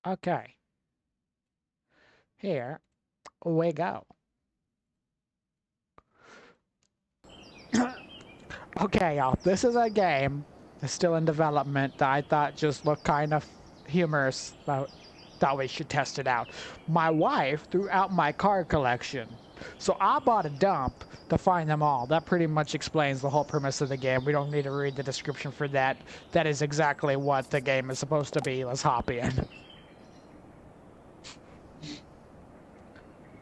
Okay. Here we go. Okay, y'all. This is a game that's still in development that I thought just looked kind of humorous. Thought we should test it out. My wife threw out my card collection, so I bought a dump to find them all. That pretty much explains the whole premise of the game. We don't need to read the description for that. That is exactly what the game is supposed to be. Let's hop in.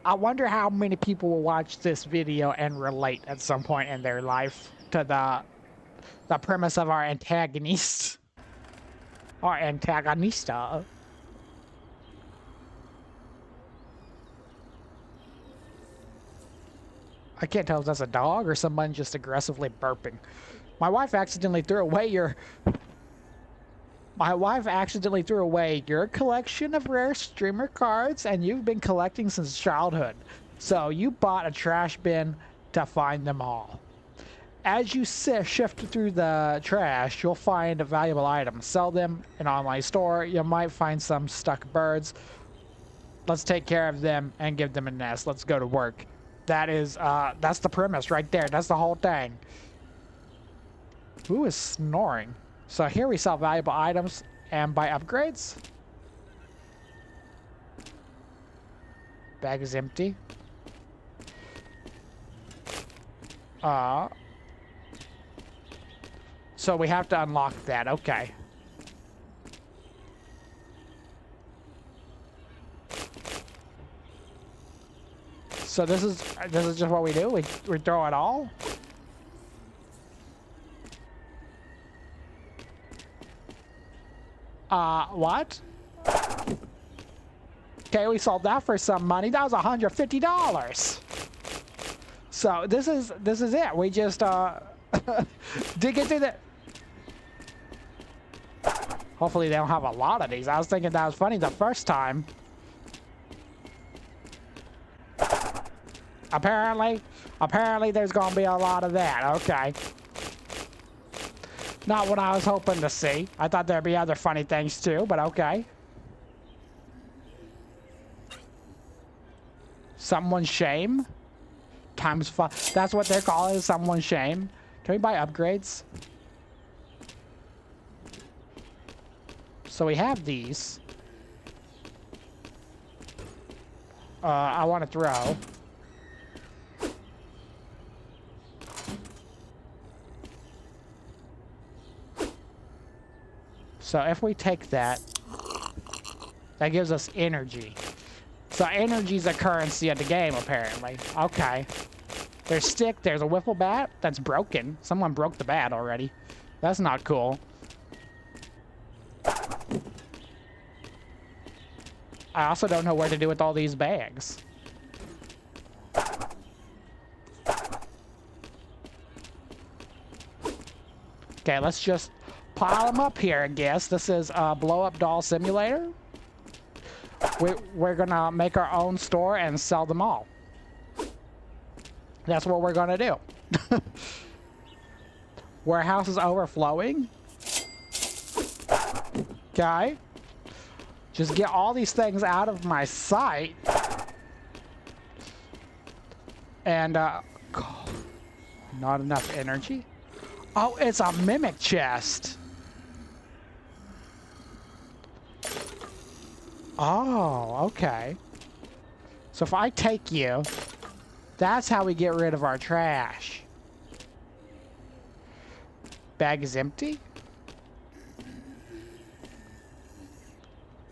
I wonder how many people will watch this video and relate at some point in their life to the premise of our antagonist. Our antagonista. I can't tell if that's a dog or someone just aggressively burping. My wife accidentally threw away your collection of rare streamer cards, and you've been collecting since childhood. So you bought a trash bin to find them all. As you shift through the trash, you'll find valuable items. Sell them in an online store. You might find some stuck birds. Let's take care of them and give them a nest. Let's go to work. That's the premise right there. That's the whole thing. Who is snoring? So here we sell valuable items and buy upgrades. Bag is empty. So we have to unlock that. Okay. So this is just what we do. We throw it all. What? Okay, we sold that for some money. That was $150. So this is it. We just dig into the. Hopefully they don't have a lot of these. I was thinking that was funny the first time. Apparently there's gonna be a lot of that. Okay. Not what I was hoping to see. I thought there'd be other funny things too, but okay. Someone's shame? Times 5. That's what they're calling someone's shame. Can we buy upgrades? So we have these. I want to throw. So if we take that, that gives us energy. So energy's a currency of the game, apparently. Okay. There's stick, there's a wiffle bat that's broken. Someone broke the bat already. That's not cool. I also don't know what to do with all these bags. Okay, let's just pile them up here, I guess. This is a blow-up doll simulator. We're gonna make our own store and sell them all. That's what we're gonna do. Warehouse is overflowing. Okay. Just get all these things out of my sight. And, not enough energy. Oh, it's a mimic chest. Oh, okay. So if I take you, that's how we get rid of our trash. Bag is empty.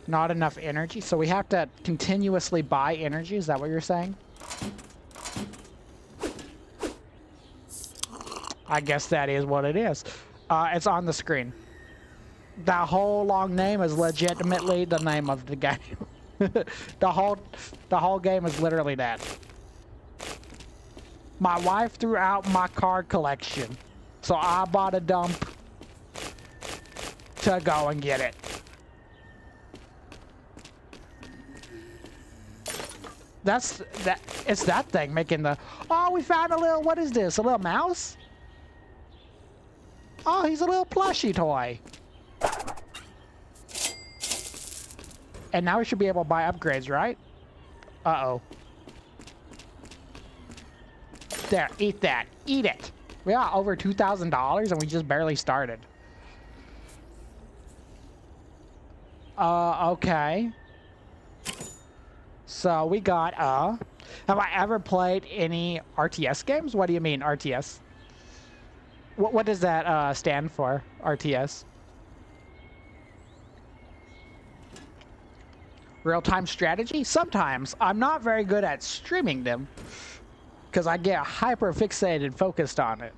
Not enough energy, so we have to continuously buy energy. Is that what you're saying? I guess that is what it is. It's on the screen. That whole long name is legitimately the name of the game. the whole game is literally that. My wife threw out my card collection, so I bought a dump to go and get it. It's that thing making the. Oh, we found a little. What is this? A little mouse? Oh, he's a little plushie toy. And now we should be able to buy upgrades, right? Uh-oh. There, eat that. Eat it. We got over $2,000 and we just barely started. Okay. So we got, have I ever played any RTS games? What do you mean, RTS? What does that, stand for, RTS? Real-time strategy? Sometimes. I'm not very good at streaming them because I get hyper fixated and focused on it.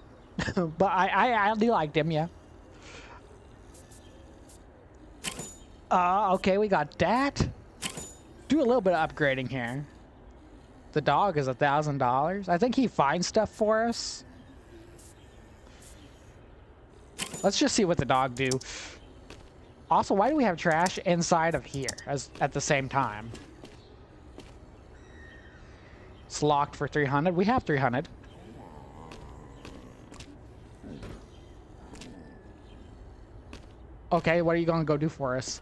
But I do like them, yeah. Okay, we got that. Do a little bit of upgrading here. The dog is $1,000. I think he finds stuff for us. Let's just see what the dog do. Also, why do we have trash inside of here at the same time? It's locked for 300. We have 300. Okay, what are you gonna go do for us?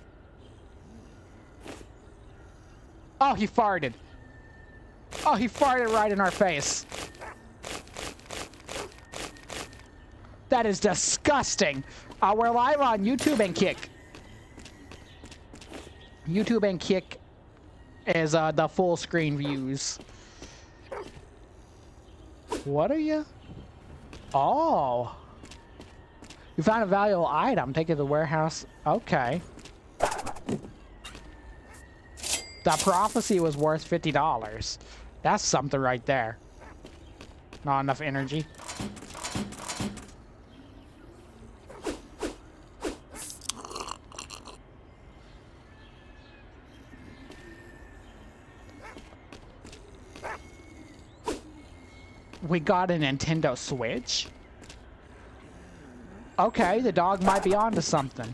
Oh, he farted. Oh, he farted right in our face. That is disgusting. We're live on YouTube and Kick. YouTube and Kick is the full screen views. What are you? Oh. You found a valuable item. Take it to the warehouse. Okay. That prophecy was worth $50. That's something right there. Not enough energy. We got a Nintendo Switch. Okay, the dog might be onto something.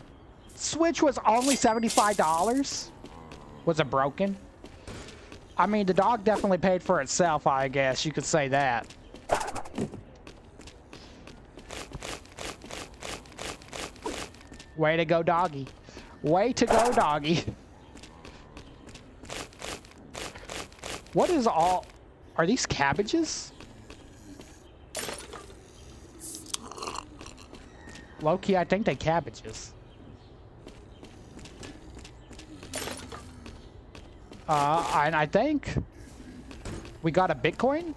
Switch was only $75. Was it broken? I mean, the dog definitely paid for itself, I guess. You could say that. Way to go, doggy. Way to go, doggy. What is all... Are these cabbages? Low-key, I think they're cabbages. And I think we got a Bitcoin?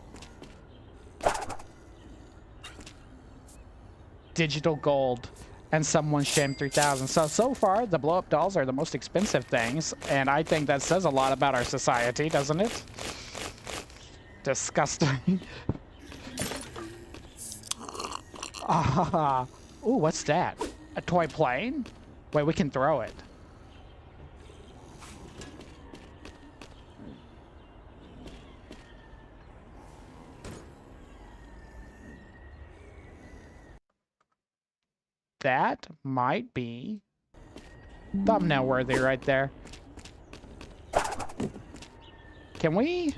Digital gold. And someone shamed 3,000. So far, the blow-up dolls are the most expensive things. And I think that says a lot about our society, doesn't it? Disgusting. Ooh, what's that? A toy plane? Wait, we can throw it. That might be thumbnail worthy right there. Can we?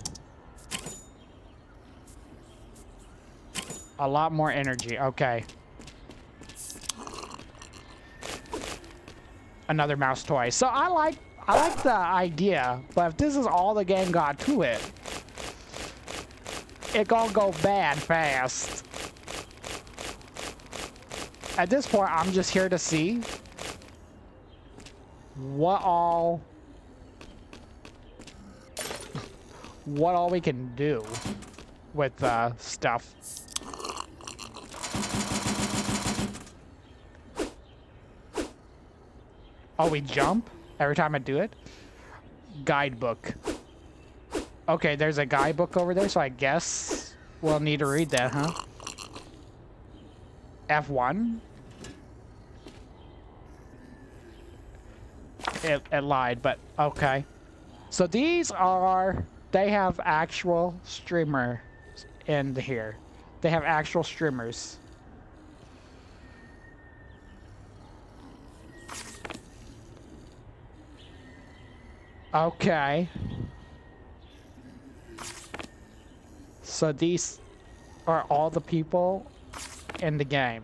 A lot more energy. Okay. Another mouse toy. So I like the idea, but if this is all the game got to it, it gonna go bad fast. At this point, I'm just here to see what all we can do with stuff. Oh, we jump every time I do it? Guidebook. Okay, there's a guidebook over there, so I guess we'll need to read that, huh? F1? It lied, but okay. So these are... They have actual streamers in here. They have actual streamers. Okay. So these are all the people in the game.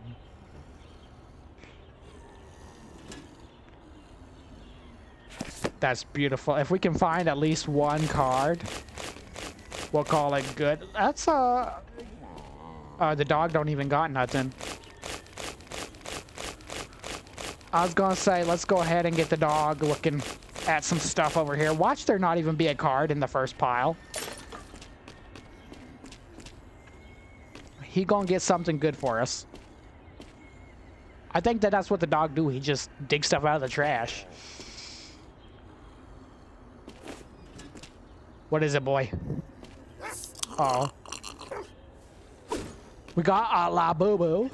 That's beautiful. If we can find at least one card, we'll call it good. That's the dog don't even got nothing. I was gonna say, let's go ahead and get the dog looking at some stuff over here. Watch there not even be a card in the first pile. He gonna get something good for us. I think that's what the dog do. He just digs stuff out of the trash. What is it, boy? Uh oh. We got a la boo boo.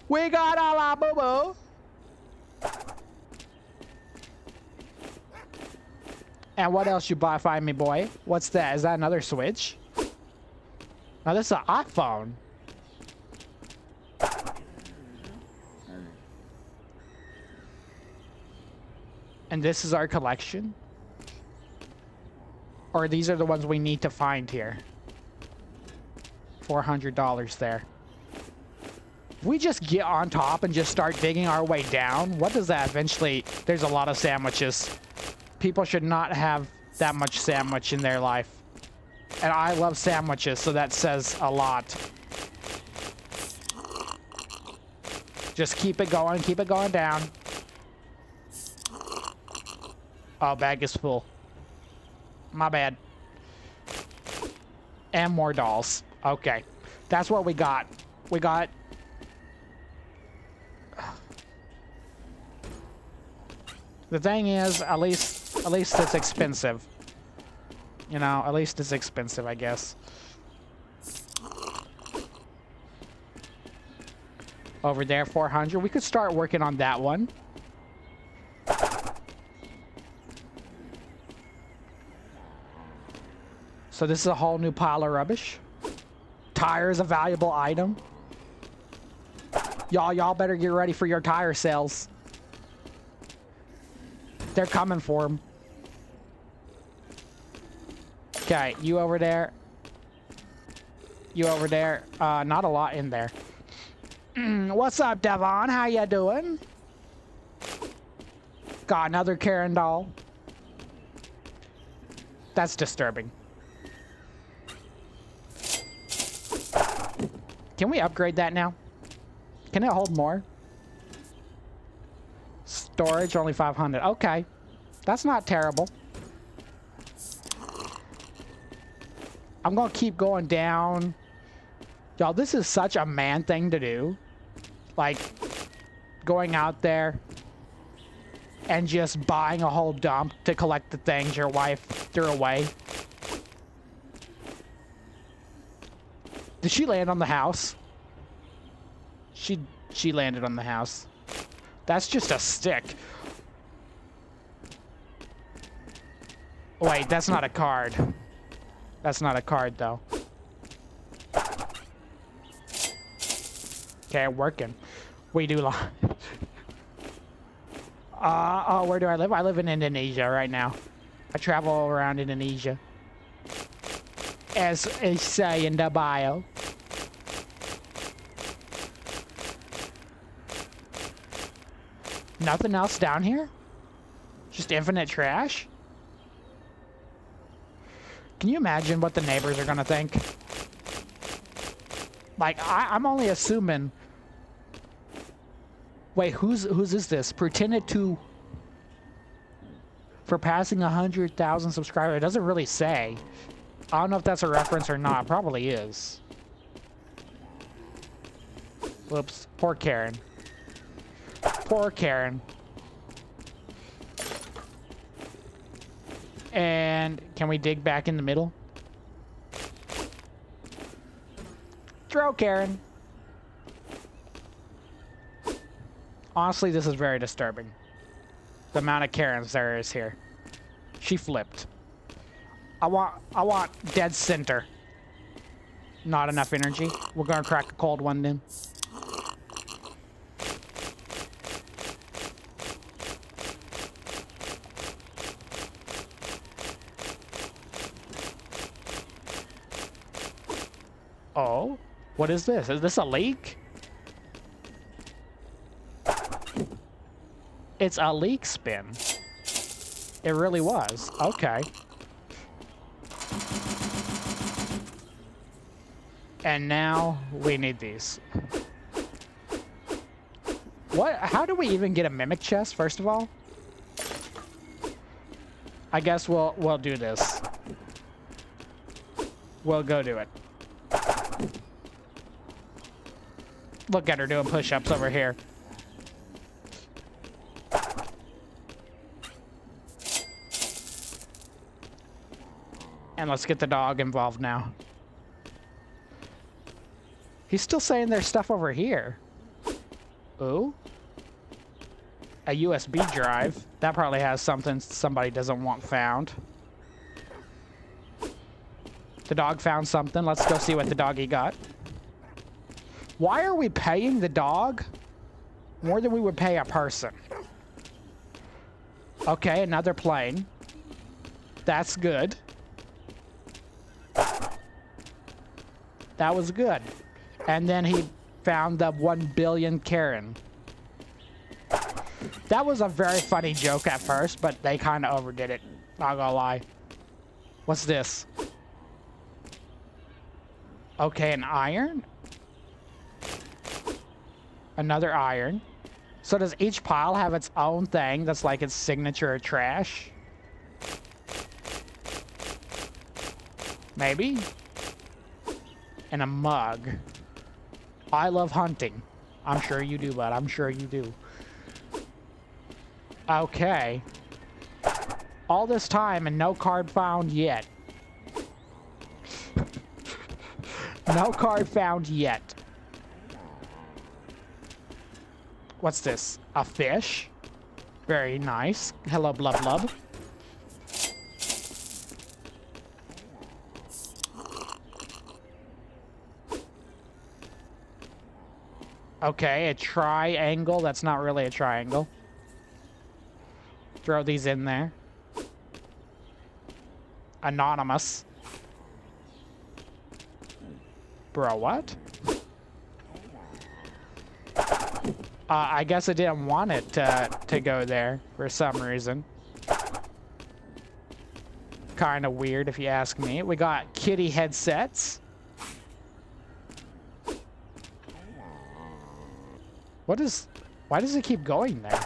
We got a la boo boo. And what else you buy? Find me, boy. What's that? Is that another Switch? Now this is an iPhone. And this is our collection? Or these are the ones we need to find here? $400 there. If we just get on top and just start digging our way down, what does that eventually... There's a lot of sandwiches. People should not have that much sandwich in their life. And I love sandwiches, so that says a lot. Just keep it going down. Oh, bag is full. My bad. And more dolls. Okay. That's what we got. We got... The thing is, at least it's expensive. You know, at least it's expensive, I guess. Over there, 400. We could start working on that one. So this is a whole new pile of rubbish. Tire is a valuable item. Y'all better get ready for your tire sales. They're coming for them. Okay, you over there. You over there. Not a lot in there. What's up, Devon? How you doing? Got another Karen doll. That's disturbing. Can we upgrade that now? Can it hold more? Storage, only 500. Okay. That's not terrible. I'm gonna keep going down. Y'all, this is such a man thing to do. Like, going out there and just buying a whole dump to collect the things your wife threw away. Did she land on the house? She landed on the house. That's just a stick. Wait, that's not a card. That's not a card, though. Okay, working. We do live. Oh, where do I live? I live in Indonesia right now. I travel around Indonesia. As I say in the bio. Nothing else down here? Just infinite trash? Can you imagine what the neighbors are gonna think? Like, I'm only assuming... Wait, whose is this? Pretended to... For passing 100,000 subscribers. It doesn't really say. I don't know if that's a reference or not. Probably is. Whoops. Poor Karen. Poor Karen. And can we dig back in the middle? Throw Karen. Honestly, this is very disturbing. The amount of Karens there is here. She flipped. I want dead center. Not enough energy. We're gonna crack a cold one then. Oh, what is this? Is this a leak? It's a leak spin. It really was. Okay. And now we need these. What? How do we even get a mimic chest, first of all? I guess we'll do this. We'll go do it. Look at her doing push-ups over here. And let's get the dog involved now. He's still saying there's stuff over here. Ooh. A USB drive. That probably has something somebody doesn't want found. The dog found something. Let's go see what the doggy got. Why are we paying the dog more than we would pay a person? Okay, another plane. That's good. That was good. And then he found the 1 billion Karen. That was a very funny joke at first, but they kind of overdid it. Not gonna lie. What's this? Okay, an iron? Another iron. So does each pile have its own thing that's like its signature trash? Maybe? And a mug. I love hunting. I'm sure you do, bud. I'm sure you do. Okay. All this time and no card found yet. No card found yet. What's this? A fish? Very nice. Hello, blub blub. Okay, a triangle. That's not really a triangle. Throw these in there. Anonymous. Bro, what? I guess I didn't want it to go there for some reason. Kind of weird if you ask me. We got kitty headsets. Why does it keep going there?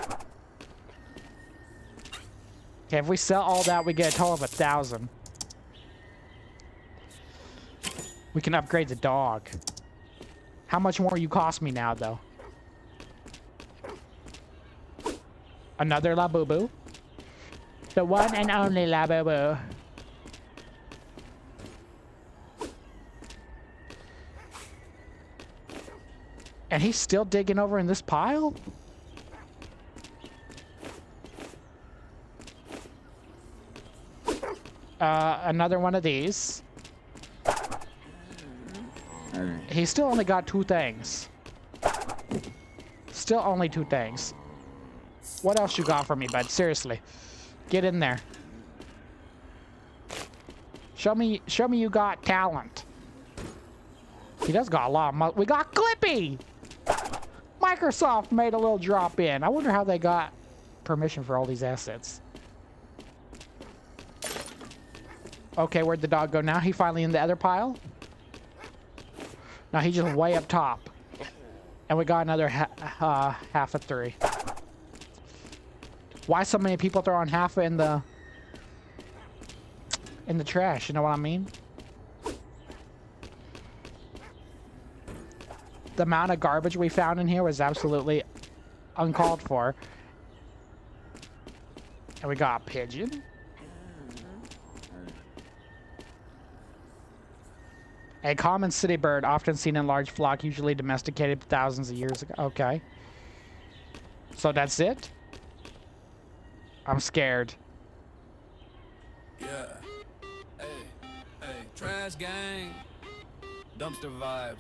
Okay, if we sell all that, we get a total of 1,000. We can upgrade the dog. How much more you cost me now, though? Another Labubu. The one and only Labubu. And he's still digging over in this pile? Another one of these. He still only got 2 things. Still only 2 things. What else you got for me, bud? Seriously. Get in there. Show me you got talent. He does got a lot of we got Clippy! Microsoft made a little drop in. I wonder how they got permission for all these assets. Okay, where'd the dog go now? He finally in the other pile? No, he's just way up top. And we got another half of 3. Why so many people throwing half in the trash? You know what I mean? The amount of garbage we found in here was absolutely uncalled for. And we got a pigeon. A common city bird, often seen in large flock, usually domesticated thousands of years ago. Okay. So that's it? I'm scared. Yeah. Hey, trash gang. Dumpster vibes.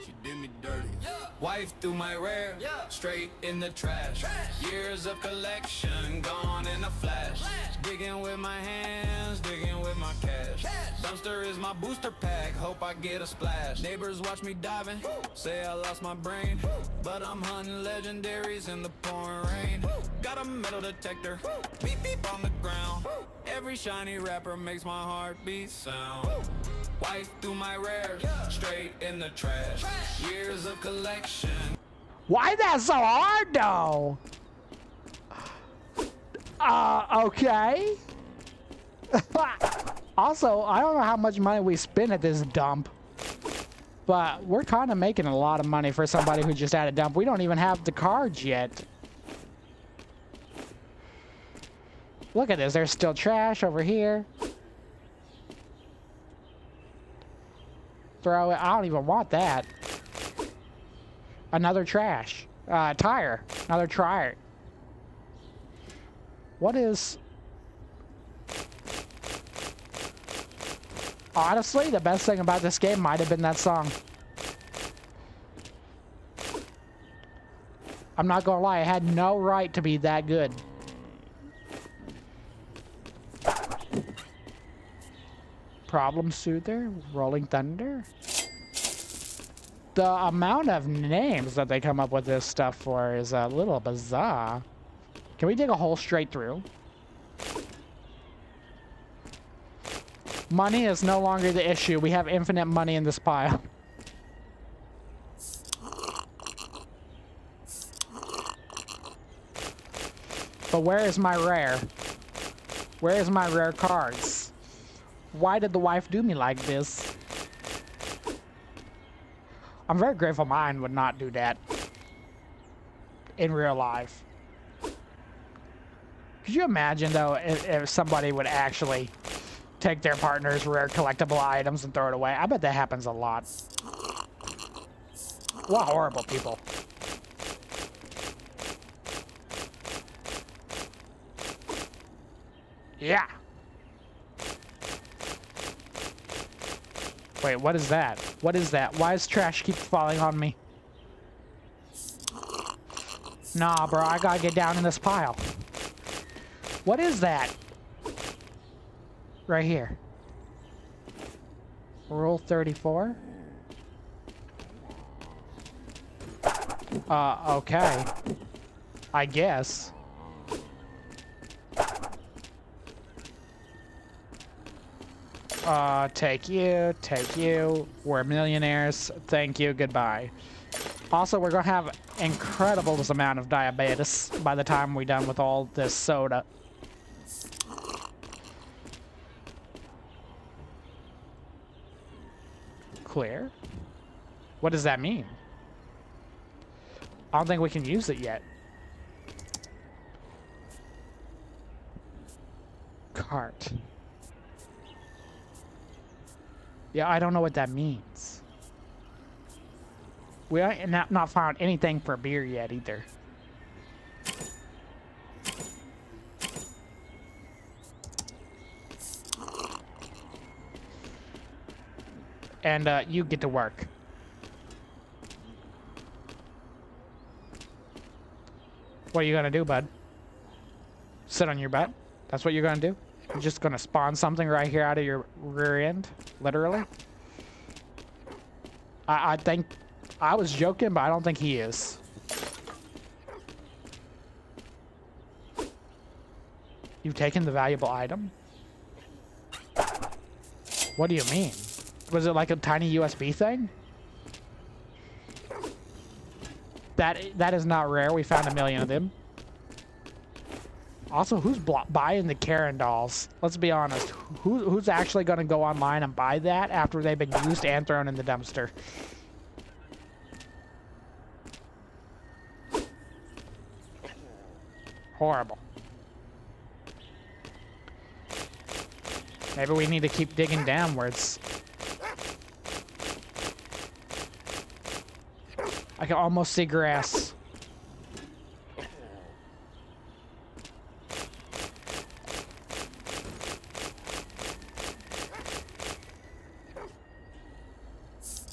She did me dirty. Yeah. Wife threw my rare. Yeah. Straight in the trash. Years of collection gone in a flash. Digging with my hands, digging with my cash. Dumpster is my booster pack, hope I get a splash. Neighbors watch me diving, say I lost my brain. But I'm hunting legendaries in the pouring rain. Got a metal detector, beep beep on the ground. Every shiny rapper makes my heartbeat sound. Wife through my rares, straight in the trash. Years of collection. Why that so hard though? Okay. Also, I don't know how much money we spend at this dump, but we're kind of making a lot of money for somebody who just had a dump. We don't even have the cards yet. Look at this. There's still trash over here. Throw it. I don't even want that. Another trash. Tire. Another tire. What is... Honestly, the best thing about this game might have been that song. I'm not gonna lie, it had no right to be that good. Problem Soother, Rolling Thunder. The amount of names that they come up with this stuff for is a little bizarre. Can we dig a hole straight through? Money is no longer the issue. We have infinite money in this pile. But where is my rare? Where is my rare cards? Why did the wife do me like this? I'm very grateful mine would not do that in real life. Could you imagine, though, if somebody would actually take their partner's rare collectible items and throw it away? I bet that happens a lot. What horrible people. Yeah. Wait, what is that? What is that? Why does trash keep falling on me? Nah, bro, I gotta get down in this pile. What is that? Right here. Rule 34? Okay. I guess. Take you, take you. We're millionaires. Thank you, goodbye. Also, we're gonna have incredible amount of diabetes by the time we're done with all this soda. Clear? What does that mean? I don't think we can use it yet. Cart. Yeah, I don't know what that means. We ain't not found anything for beer yet either. And you get to work. What are you gonna do, bud? Sit on your butt? That's what you're gonna do? You're just gonna spawn something right here out of your rear end? Literally? I think... I was joking, but I don't think he is. You've taken the valuable item? What do you mean? Was it like a tiny USB thing? That is not rare. We found 1 million of them. Also, who's buying the Karen dolls? Let's be honest. Who's actually going to go online and buy that after they've been used and thrown in the dumpster? Horrible. Maybe we need to keep digging downwards. I can almost see grass.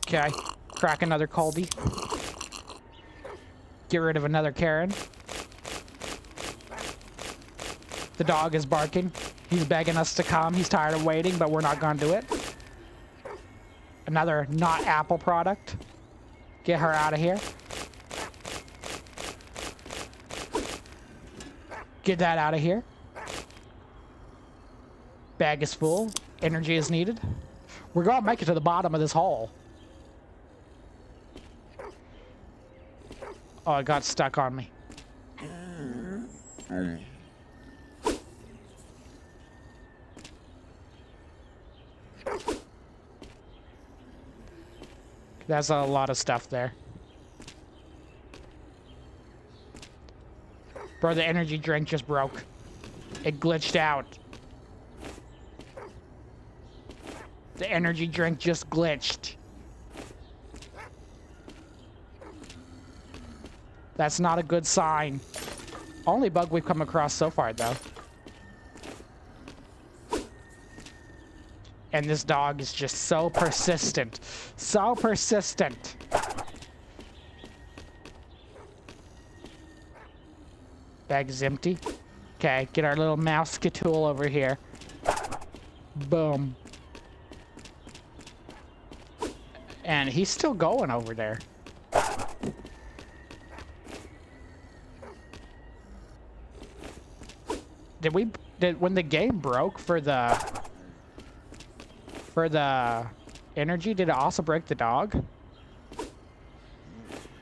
Okay, crack another Colby. Get rid of another Karen. The dog is barking. He's begging us to come. He's tired of waiting, but we're not gonna do it. Another not Apple product. Get her out of here. Get that out of here. Bag is full. Energy is needed. We're gonna make it to the bottom of this hole. Oh, it got stuck on me. That's a lot of stuff there. Bro, the energy drink just broke. It glitched out. The energy drink just glitched. That's not a good sign. Only bug we've come across so far, though. And this dog is just so persistent. So persistent. Bag is empty. Okay, get our little mouse tool over here. Boom. And he's still going over there. When the game broke for the energy, did it also break the dog?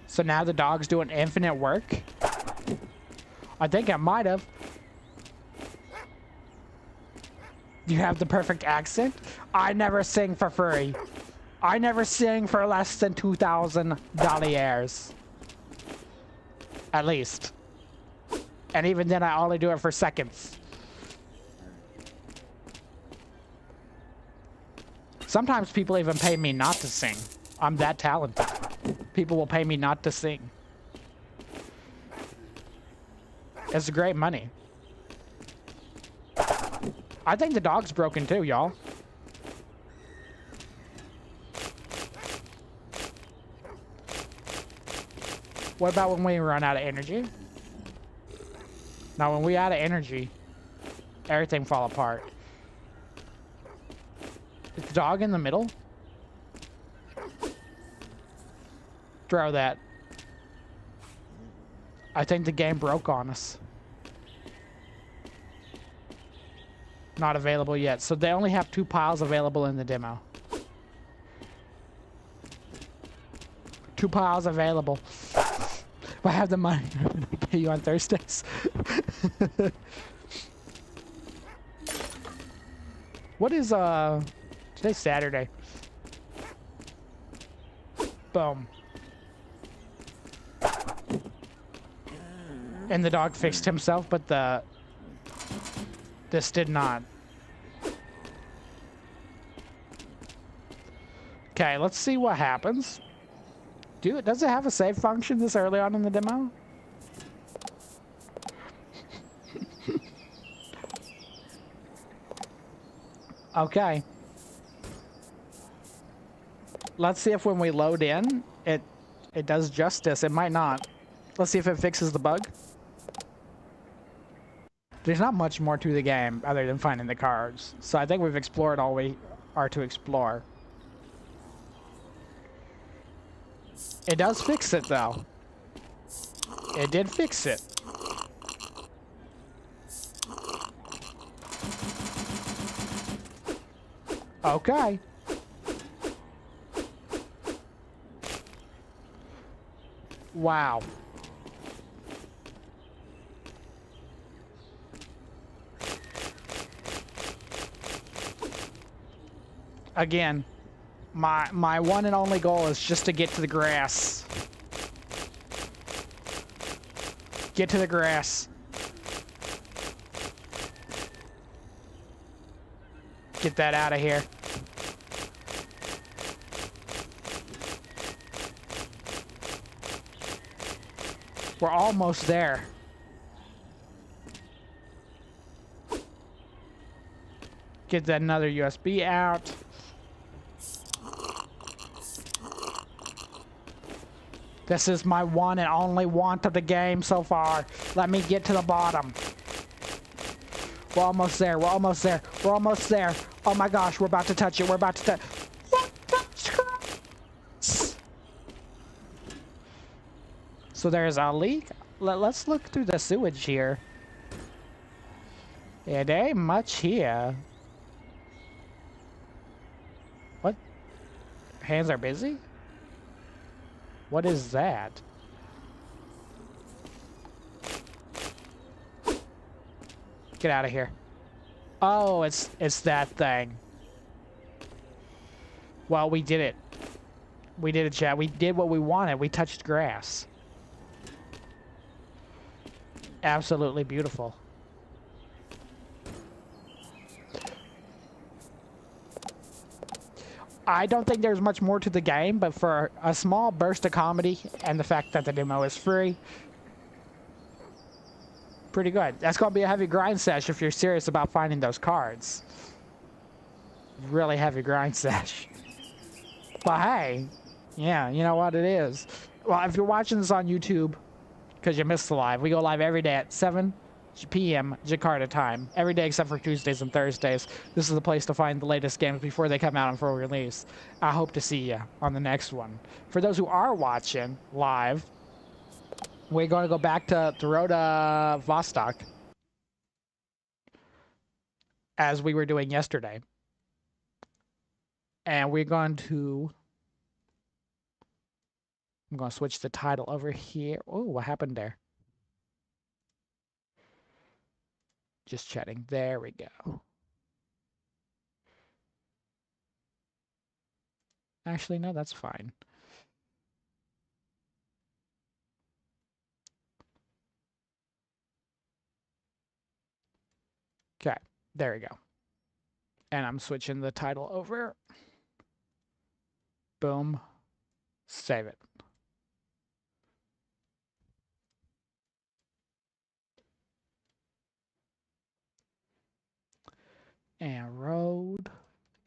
So now the dog's doing infinite work? I think it might have. You have the perfect accent? I never sing for free. I never sing for less than $2,000. At least. And even then, I only do it for seconds. Sometimes people even pay me not to sing. I'm that talented. People will pay me not to sing. It's great money. I think the dog's broken too, y'all. What about when we run out of energy? Now, when we out of energy, everything fall apart. Is the dog in the middle? Throw that. I think the game broke on us. Not available yet. So they only have 2 piles available in the demo. 2 piles available. If I have the money, I'm gonna pay you on Thursdays. What is today's Saturday. Boom. And the dog fixed himself, but this did not. Okay, let's see what happens. Does it have a save function this early on in the demo? Okay. Let's see if when we load in, it does justice. It might not. Let's see if it fixes the bug. There's not much more to the game other than finding the cards. So I think we've explored all we are to explore. It does fix it, though. It did fix it. Okay. Wow. Again, my one and only goal is just to get to the grass. Get to the grass. Get that out of here. We're almost there. Get that another USB out. This is my one and only want of the game so far. Let me get to the bottom. We're almost there. We're almost there. We're almost there. Oh my gosh, we're about to touch it. We're about to touch. What the crap? So there's a leak. Let's look through the sewage here. It ain't much here. What? Hands are busy? What is that? Get out of here. Oh, it's that thing. Well, we did it. We did it, chat. We did what we wanted. We touched grass. Absolutely beautiful. I don't think there's much more to the game, but for a small burst of comedy and the fact that the demo is free, pretty good. That's going to be a heavy grind sesh if you're serious about finding those cards. Really heavy grind sesh. But hey, yeah, you know what it is. Well, if you're watching this on YouTube, because you missed the live, we go live every day at 7 p.m. Jakarta time. Every day except for Tuesdays and Thursdays. This is the place to find the latest games before they come out on full release. I hope to see you on the next one. For those who are watching live, we're going to go back to the road to Vostok, as we were doing yesterday. And we're going to... I'm going to switch the title over here. Oh, what happened there? Just chatting. There we go. Actually, no, that's fine. Okay, there we go. And I'm switching the title over. Boom. Save it. And road.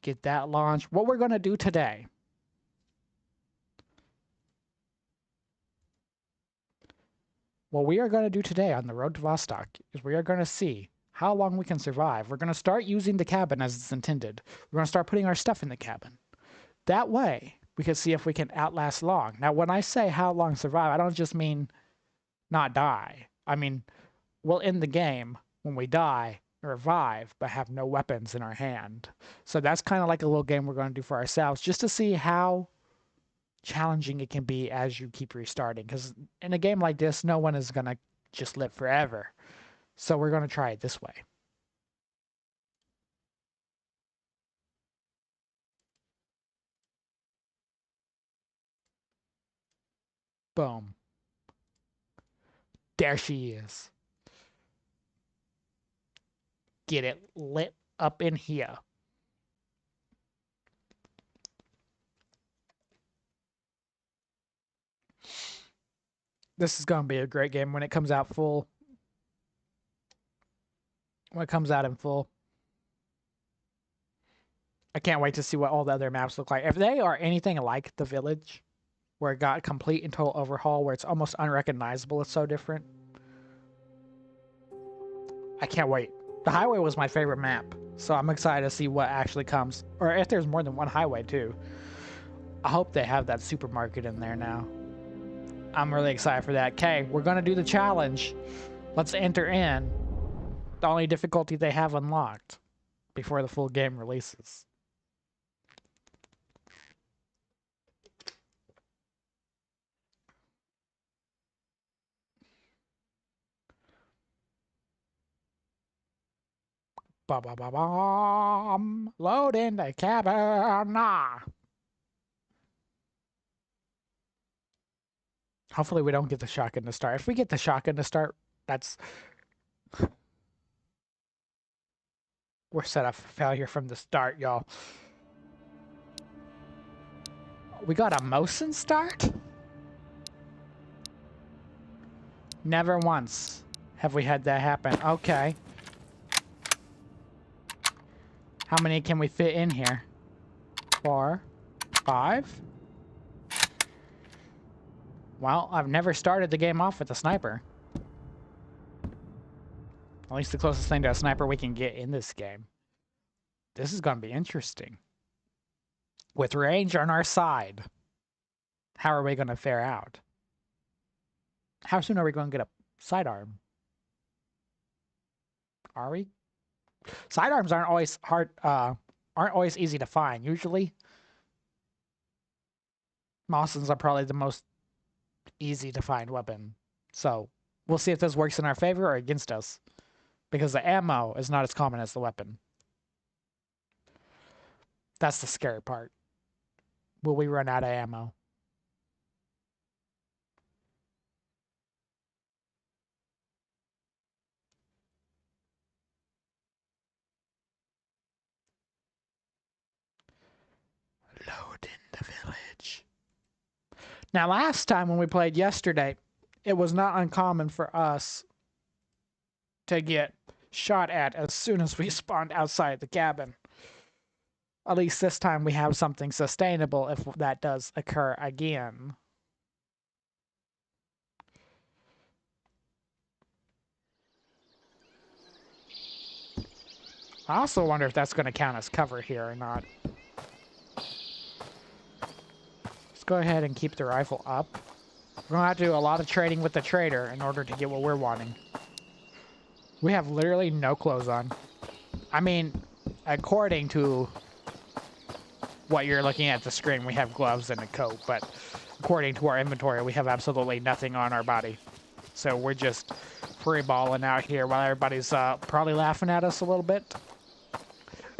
Get that launched. What we're going to do today. What we are going to do today on the road to Vostok is we are going to see how long we can survive. We're going to start using the cabin as it's intended. We're going to start putting our stuff in the cabin. That way, we can see if we can outlast long. Now, when I say how long survive, I don't just mean not die. I mean, we'll end the game when we die, revive, but have no weapons in our hand. So that's kind of like a little game we're going to do for ourselves, just to see how challenging it can be as you keep restarting. Because in a game like this, no one is going to just live forever. So we're going to try it this way. Boom. There she is. Get it lit up in here. This is going to be a great game when it comes out full. When it comes out in full. I can't wait to see what all the other maps look like. If they are anything like the village, where it got complete and total overhaul, where it's almost unrecognizable, it's so different. I can't wait. The highway was my favorite map, so I'm excited to see what actually comes. Or if there's more than one highway, too. I hope they have that supermarket in there now. I'm really excited for that. Okay, we're going to do the challenge. Let's enter in the only difficulty they have unlocked before the full game releases. Ba-ba-ba-bum. Load in the cabin. Nah. Hopefully we don't get the shotgun to start. If we get the shotgun to start, that's... We're set up for failure from the start, y'all. We got a Mosin start? Never once have we had that happen. Okay. How many can we fit in here? 4, 5? Well, I've never started the game off with a sniper. At least the closest thing to a sniper we can get in this game. This is going to be interesting. With range on our side, how are we going to fare out? How soon are we going to get a sidearm? Are we? Sidearms aren't always aren't always easy to find. Usually, Mossens are probably the most easy to find weapon. So we'll see if this works in our favor or against us, because the ammo is not as common as the weapon. That's the scary part. Will we run out of ammo? Load in the village. Now, last time when we played yesterday, it was not uncommon for us to get shot at as soon as we spawned outside the cabin. At least this time we have something sustainable if that does occur again. I also wonder if that's going to count as cover here or not. Let's go ahead and keep the rifle up. We're going to have to do a lot of trading with the trader in order to get what we're wanting. We have literally no clothes on. I mean, according to what you're looking at the screen, we have gloves and a coat, but according to our inventory, we have absolutely nothing on our body. So we're just free balling out here while everybody's probably laughing at us a little bit.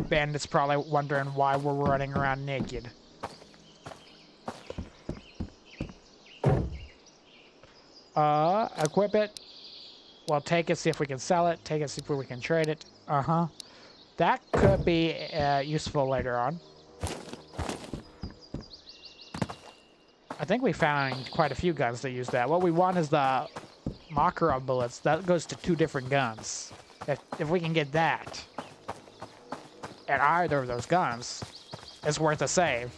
Bandits probably wondering why we're running around naked. Equip it. Well, take it, see if we can sell it. Take it, see if we can trade it. That could be useful later on. I think we found quite a few guns that use that. What we want is the Makarov bullets. That goes to 2 different guns. If we can get that at either of those guns, it's worth a save.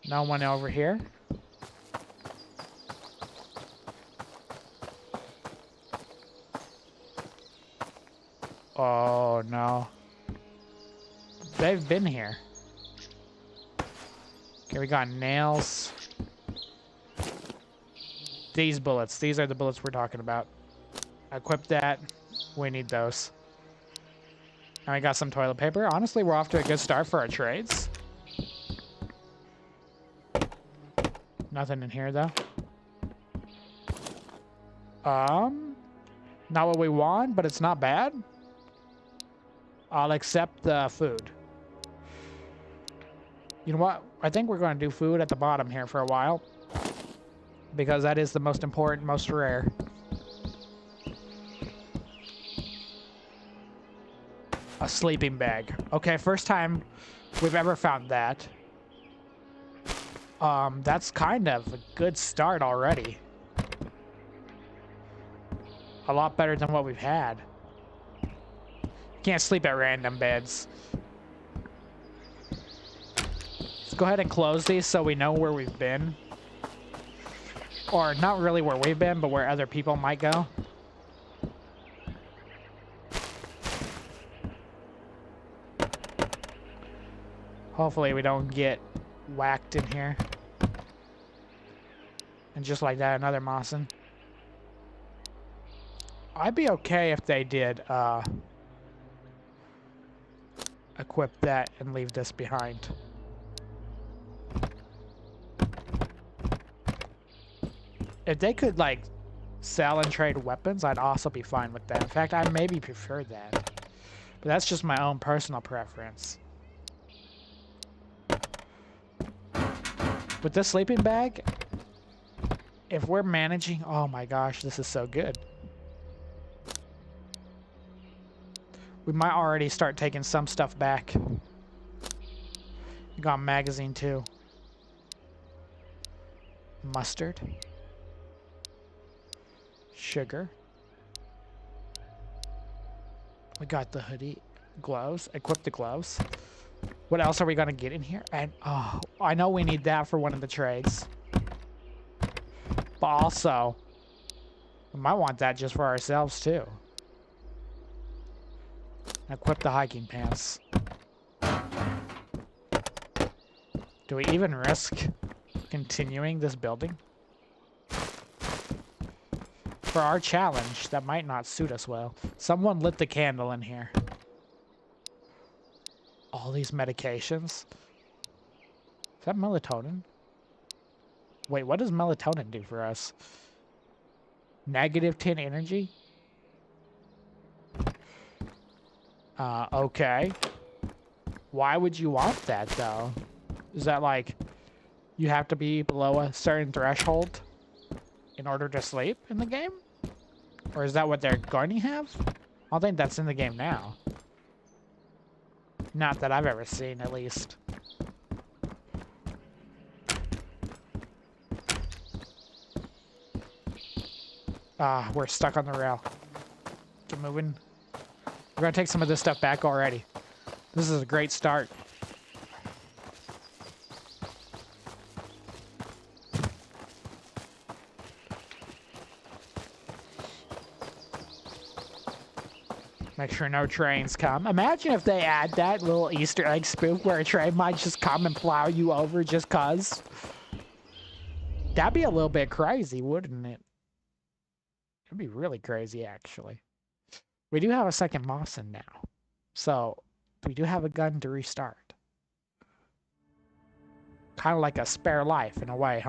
No one over here. Oh, no. They've been here. Okay, we got nails. These bullets. These are the bullets we're talking about. Equip that. We need those. And we got some toilet paper. Honestly, we're off to a good start for our trades. Nothing in here, though. Not what we want, but it's not bad. I'll accept the food. You know what? I think we're going to do food at the bottom here for a while, because that is the most important, most rare. A sleeping bag. Okay, first time we've ever found that. That's kind of a good start already. A lot better than what we've had. Can't sleep at random beds. Let's go ahead and close these so we know where we've been. Or not really where we've been, but where other people might go. Hopefully we don't get whacked in here. And just like that, another Mossen. I'd be okay if they did equip that and leave this behind. If they could, like, sell and trade weapons, I'd also be fine with that. In fact, I maybe prefer that. But that's just my own personal preference. With this sleeping bag, if we're managing... Oh my gosh, this is so good. We might already start taking some stuff back. We got a magazine too. Mustard. Sugar. We got the hoodie. Gloves. Equip the gloves. What else are we gonna get in here? And oh, I know we need that for one of the trades. But also, we might want that just for ourselves too. Equip the hiking pants. Do we even risk continuing this building? For our challenge, that might not suit us well. Someone lit the candle in here. All these medications. Is that melatonin? Wait, what does melatonin do for us? Negative 10 energy? Okay. Why would you want that, though? Is that like, you have to be below a certain threshold in order to sleep in the game? Or is that what they're going to have? I don't think that's in the game now. Not that I've ever seen, at least. Ah, we're stuck on the rail. Get moving. We're gonna take some of this stuff back already. This is a great start. Make sure no trains come. Imagine if they add that little Easter egg spoof where a train might just come and plow you over just cuz. That'd be a little bit crazy, wouldn't it? It'd be really crazy, actually. We do have a second Mawson now. So, we do have a gun to restart. Kind of like a spare life in a way,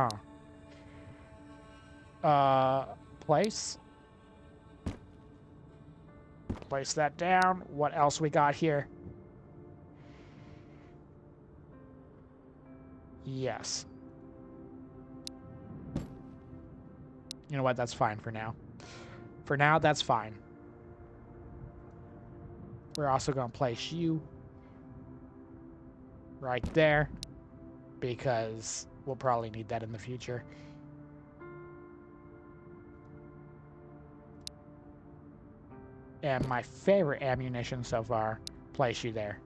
huh? Place. Place that down. What else we got here? Yes. You know what? That's fine for now. For now, that's fine. We're also going to place you right there because we'll probably need that in the future. And my favorite ammunition so far, place you there.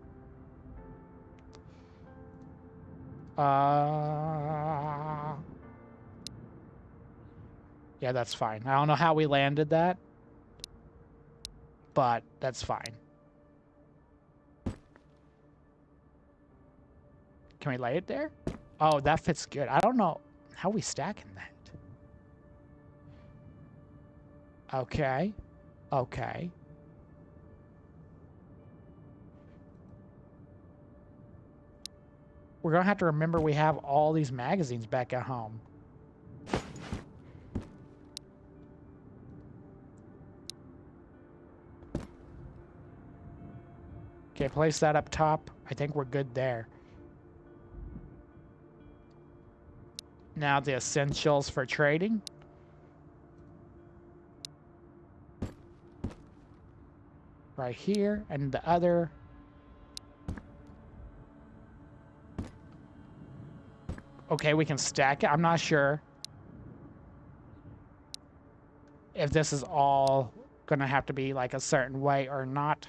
Yeah, that's fine. I don't know how we landed that, but that's fine. Can we lay it there? Oh, that fits good. I don't know how we stacking that. Okay. Okay. We're gonna have to remember we have all these magazines back at home. Okay, place that up top. I think we're good there. Now the essentials for trading. Right here, and the other. Okay, we can stack it. I'm not sure if this is all gonna have to be like a certain way or not.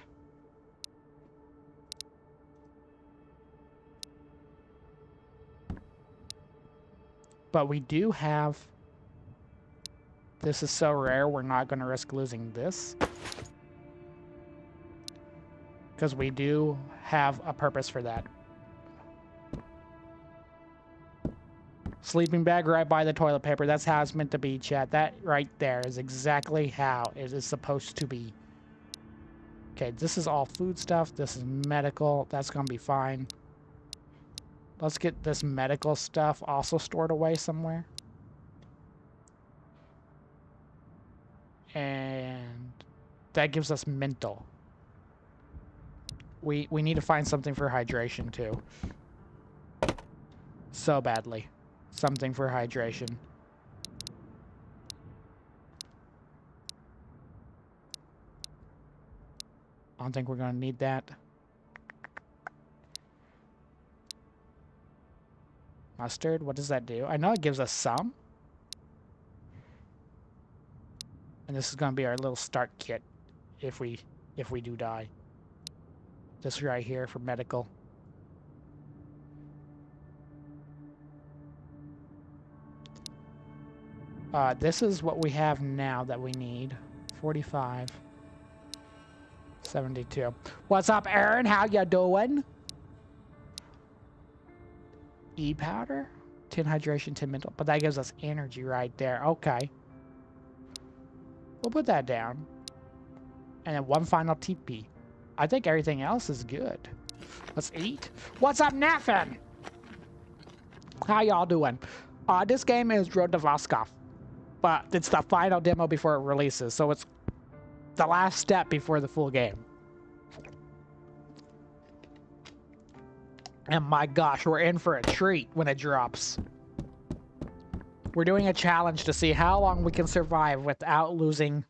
But we do have... This is so rare, we're not gonna risk losing this. Because we do have a purpose for that. Sleeping bag right by the toilet paper. That's how it's meant to be, chat. That right there is exactly how it is supposed to be. Okay, this is all food stuff. This is medical. That's going to be fine. Let's get this medical stuff also stored away somewhere. And that gives us mental. We need to find something for hydration too. So badly. Something for hydration. I don't think we're going to need that. Mustard, what does that do? I know it gives us some. And this is going to be our little start kit if we do die. This right here for medical. This is what we have now that we need. 45. 72. What's up, Aaron? How ya doing? E-powder? 10 hydration, 10 mental. But that gives us energy right there. Okay. We'll put that down. And then one final TP. I think everything else is good. Let's eat. What's up, Nathan? How y'all doing? This game is Road to Vostok. But it's the final demo before it releases. So it's the last step before the full game. And my gosh, we're in for a treat when it drops. We're doing a challenge to see how long we can survive without losing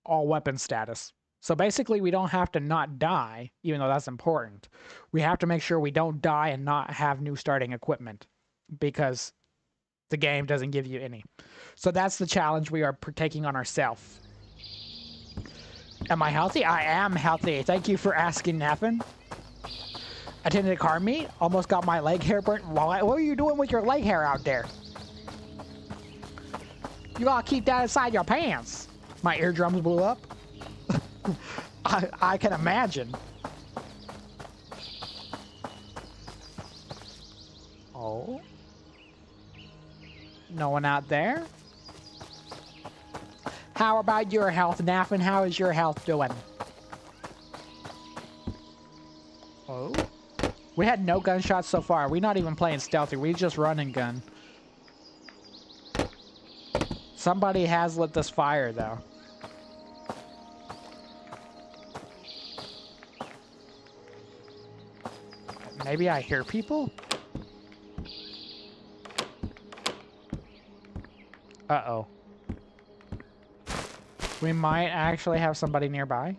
all weapon status. So basically, we don't have to not die, even though that's important. We have to make sure we don't die and not have new starting equipment, because the game doesn't give you any. So that's the challenge we are taking on ourselves. Am I healthy? I am healthy. Thank you for asking, Nathan. Attended a car meet. Almost got my leg hair burnt. What are you doing with your leg hair out there? You gotta keep that inside your pants. My eardrums blew up. I can imagine. Oh. No one out there? How about your health, Nathan? How is your health doing? Oh. We had no gunshots so far. We're not even playing stealthy. We just run and gun. Somebody has lit this fire, though. Maybe I hear people? Uh-oh. We might actually have somebody nearby.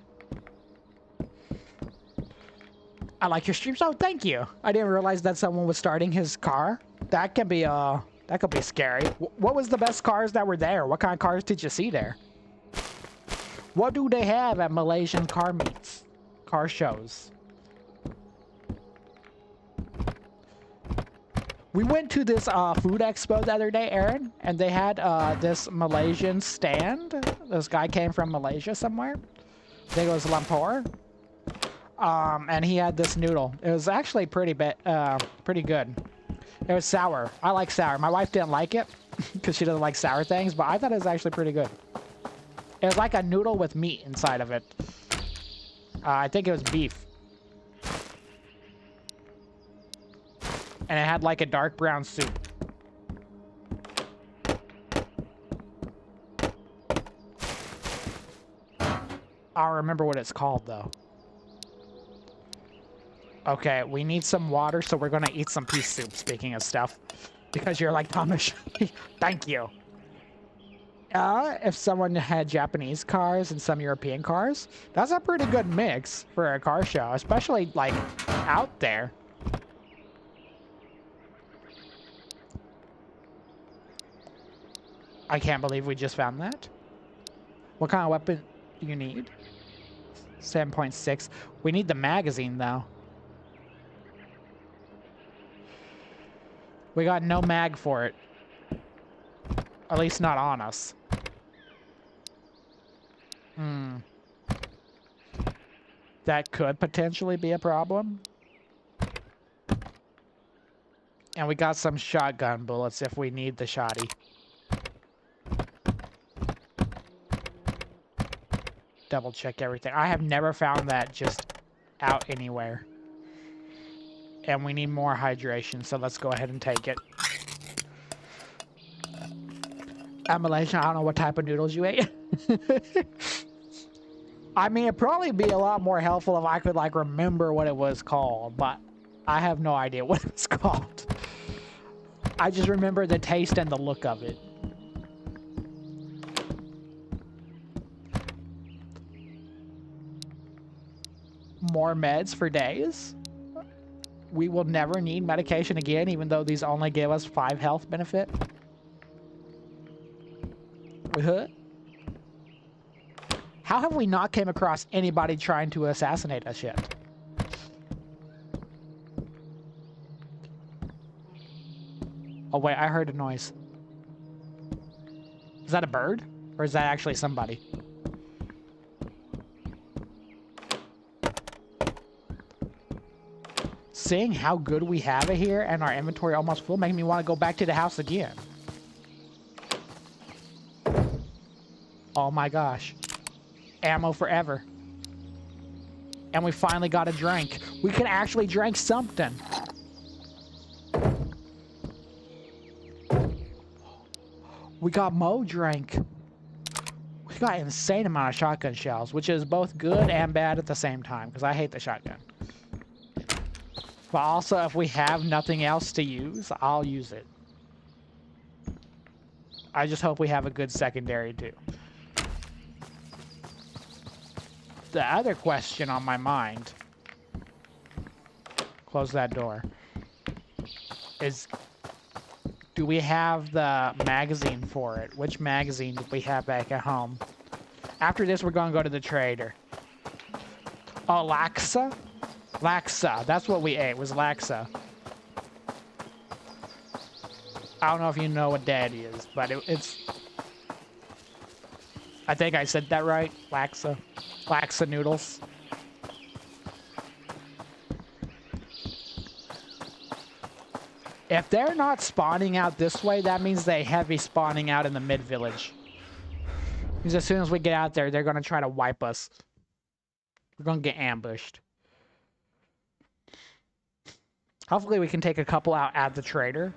I like your streams. Oh, thank you. I didn't realize that someone was starting his car. That could be scary. What was the best cars that were there? What kind of cars did you see there? What do they have at Malaysian car meets? Car shows. We went to this food expo the other day, Aaron, and they had this Malaysian stand. This guy came from Malaysia somewhere. I think it was Lumpur. And he had this noodle. It was actually pretty good. It was sour. I like sour. My wife didn't like it because she doesn't like sour things, but I thought it was actually pretty good. It was like a noodle with meat inside of it. I think it was beef. And it had like a dark brown soup. I'll remember what it's called, though. Okay, we need some water, so we're gonna eat some pea soup, speaking of stuff. Because you're like, Thomas, thank you. If someone had Japanese cars and some European cars, that's a pretty good mix for a car show, especially, like, out there. I can't believe we just found that. What kind of weapon do you need? 7.6. We need the magazine, though. We got no mag for it. At least not on us. That could potentially be a problem. And we got some shotgun bullets if we need the shotty. Double check everything. I have never found that just out anywhere. And we need more hydration, so let's go ahead and take it. At Malaysia, I don't know what type of noodles you ate. I mean, it'd probably be a lot more helpful if I could, like, remember what it was called, but I have no idea what it was called. I just remember the taste and the look of it. More meds for days. We will never need medication again, even though these only give us 5 health benefit. How have we not came across anybody trying to assassinate us yet? Oh wait, I heard a noise. Is that a bird? Or is that actually somebody? Seeing how good we have it here and our inventory almost full, making me want to go back to the house again. Oh my gosh. Ammo forever. And we finally got a drink. We can actually drink something. We got Mo drink. We got an insane amount of shotgun shells, which is both good and bad at the same time, because I hate the shotgun. But also, if we have nothing else to use, I'll use it. I just hope we have a good secondary, too. The other question on my mind, close that door, is do we have the magazine for it? Which magazine do we have back at home? After this, we're going to go to the trader. Oh, Laksa? Laksa. That's what we ate, was Laksa. I don't know if you know what that is, but it's... I think I said that right. Laksa. Laksa noodles. If they're not spawning out this way, that means they heavy spawning out in the mid-village. Because as soon as we get out there, they're going to try to wipe us. We're going to get ambushed. Hopefully we can take a couple out at the trader.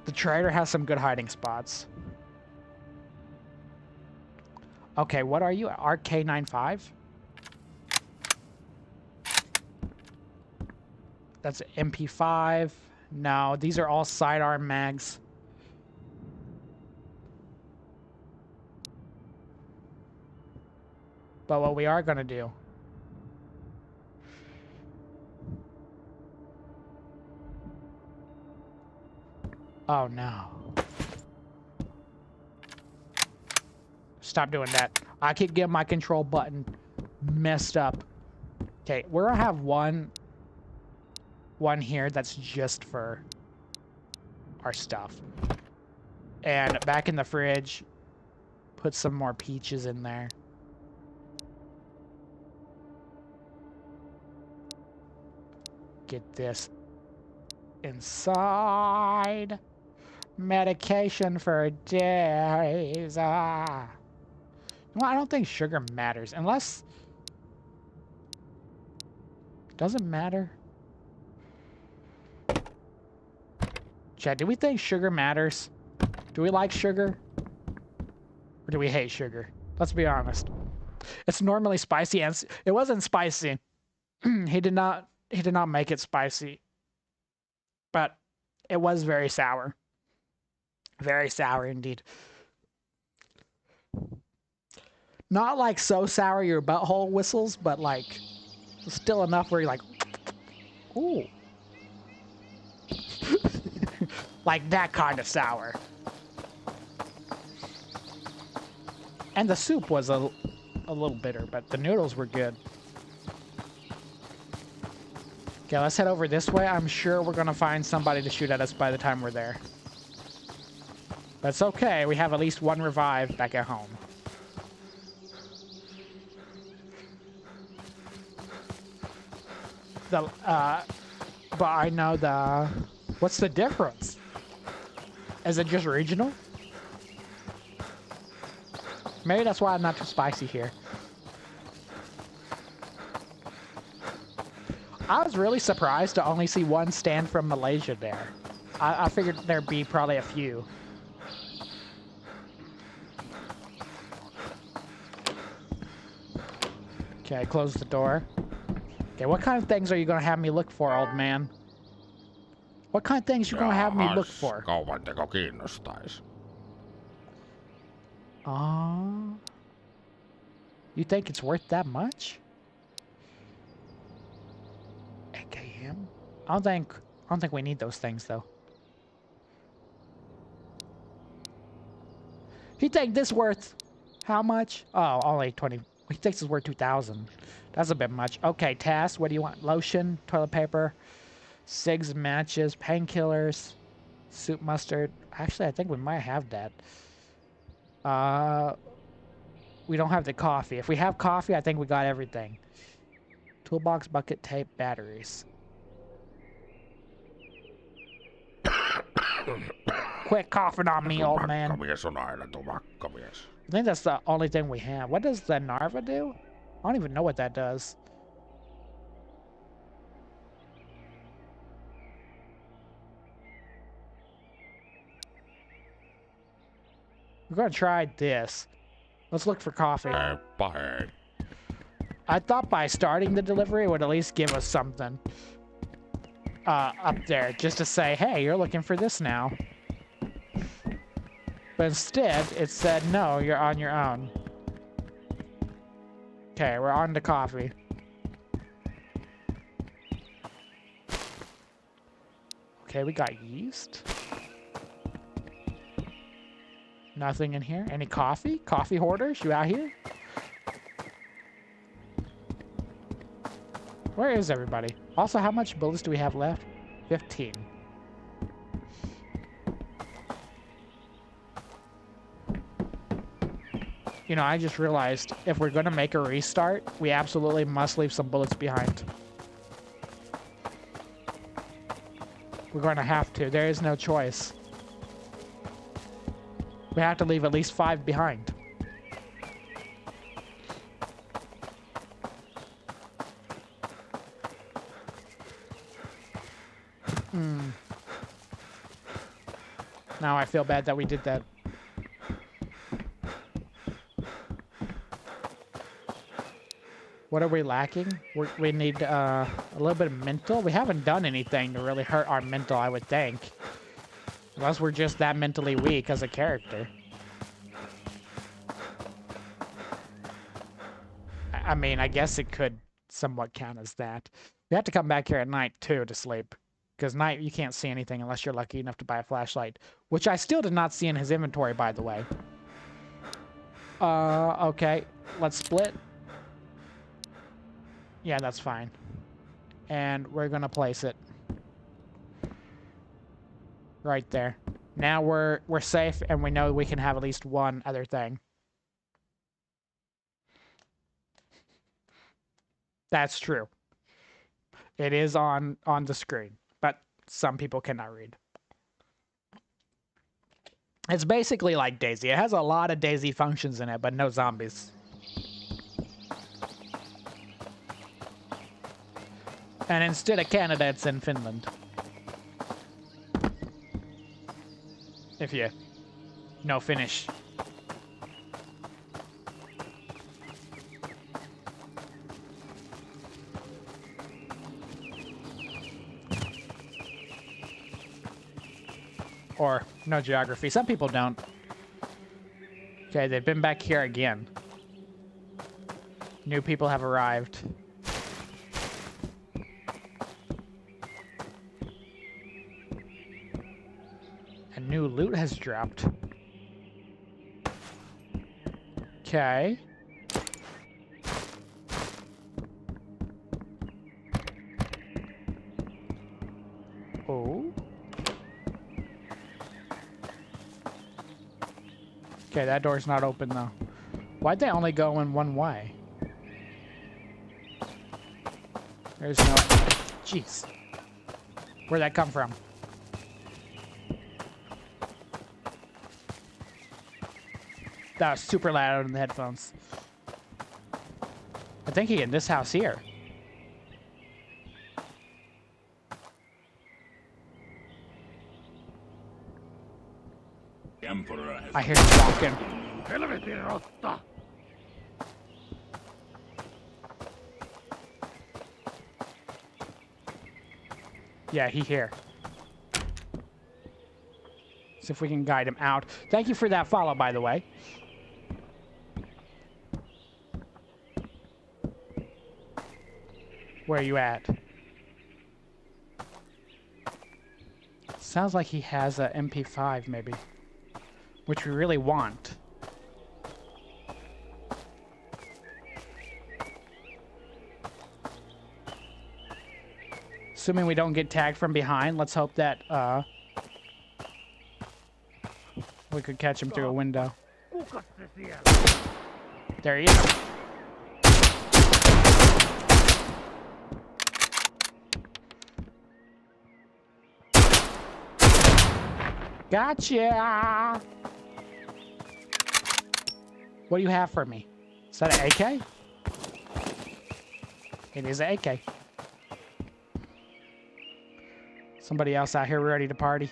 The trader has some good hiding spots. Okay, what are you? RK95? That's MP5. No, these are all sidearm mags. But what we are going to do... Oh, no. Stop doing that. I keep getting my control button messed up. Okay, we're going to have one here that's just for our stuff. And back in the fridge, put some more peaches in there. Get this inside. Medication for days. Well, I don't think sugar matters unless... Doesn't matter. Chad, do we think sugar matters? Do we like sugar? Or do we hate sugar? Let's be honest. It's normally spicy, and it wasn't spicy. He did not make it spicy. But it was very sour. Very sour indeed. Not like so sour your butthole whistles, but like still enough where you're like, ooh. Like that kind of sour. And the soup was a little bitter, but the noodles were good. Okay, let's head over this way. I'm sure we're going to find somebody to shoot at us by the time we're there. But it's okay. We have at least one revive back at home. But I know the... What's the difference? Is it just regional? Maybe that's why I'm not too spicy here. I was really surprised to only see one stand from Malaysia there. I figured there'd be probably a few. Okay, close the door. Okay, what kind of things are you going to have me look for, old man? What kind of things you going to have me look for? Kaupanteko kiinnostaisi? You think it's worth that much? AKM? I don't think we need those things though. He think this worth how much? Oh, only 20. He thinks it's worth 2,000. That's a bit much. Okay, task. What do you want? Lotion, toilet paper, cigs, matches, painkillers, soup mustard. Actually, I think we might have that. We don't have the coffee. If we have coffee, I think we got everything. Toolbox, bucket, tape, batteries. Quit coughing on me, old man. Tupakkamies on aina tupakkamies. I think that's the only thing we have. What does the Narva do? I don't even know what that does. We're gonna try this. Let's look for coffee. Heippa hei. I thought by starting the delivery it would at least give us something up there, just to say, hey, you're looking for this now. But instead, it said, no, you're on your own. Okay, we're on to coffee. Okay, we got yeast. Nothing in here. Any coffee? Coffee hoarders? You out here? Where is everybody? Also, how much bullets do we have left? 15. You know, I just realized if we're going to make a restart, we absolutely must leave some bullets behind. We're going to have to. There is no choice. We have to leave at least 5 behind. Now I feel bad that we did that. What are we lacking? We need a little bit of mental. We haven't done anything to really hurt our mental, I would think. Unless we're just that mentally weak as a character. I mean, I guess it could somewhat count as that. We have to come back here at night, too, to sleep. Because night, you can't see anything unless you're lucky enough to buy a flashlight. Which I still did not see in his inventory, by the way. Okay. Let's split. Yeah, that's fine. And we're gonna place it. Right there. Now we're safe, and we know we can have at least one other thing. That's true. It is on the screen, but some people cannot read. It's basically like Daisy. It has a lot of Daisy functions in it, but no zombies. And instead of Canada, it's in Finland. If you know Finnish. Or no geography. Some people don't. Okay, they've been back here again. New people have arrived. And new loot has dropped. Okay. Oh. Okay, that door's not open though. Why'd they only go in one way? There's no... Jeez. Where'd that come from? That was super loud in the headphones. I think he in this house here. I hear him walking. Yeah, he here. See if we can guide him out. Thank you for that follow, by the way. Where are you at? Sounds like he has a MP5, maybe. Which we really want. Assuming we don't get tagged from behind, let's hope that we could catch him through a window. There he is. Gotcha! What do you have for me? Is that an AK? It is an AK. Somebody else out here ready to party?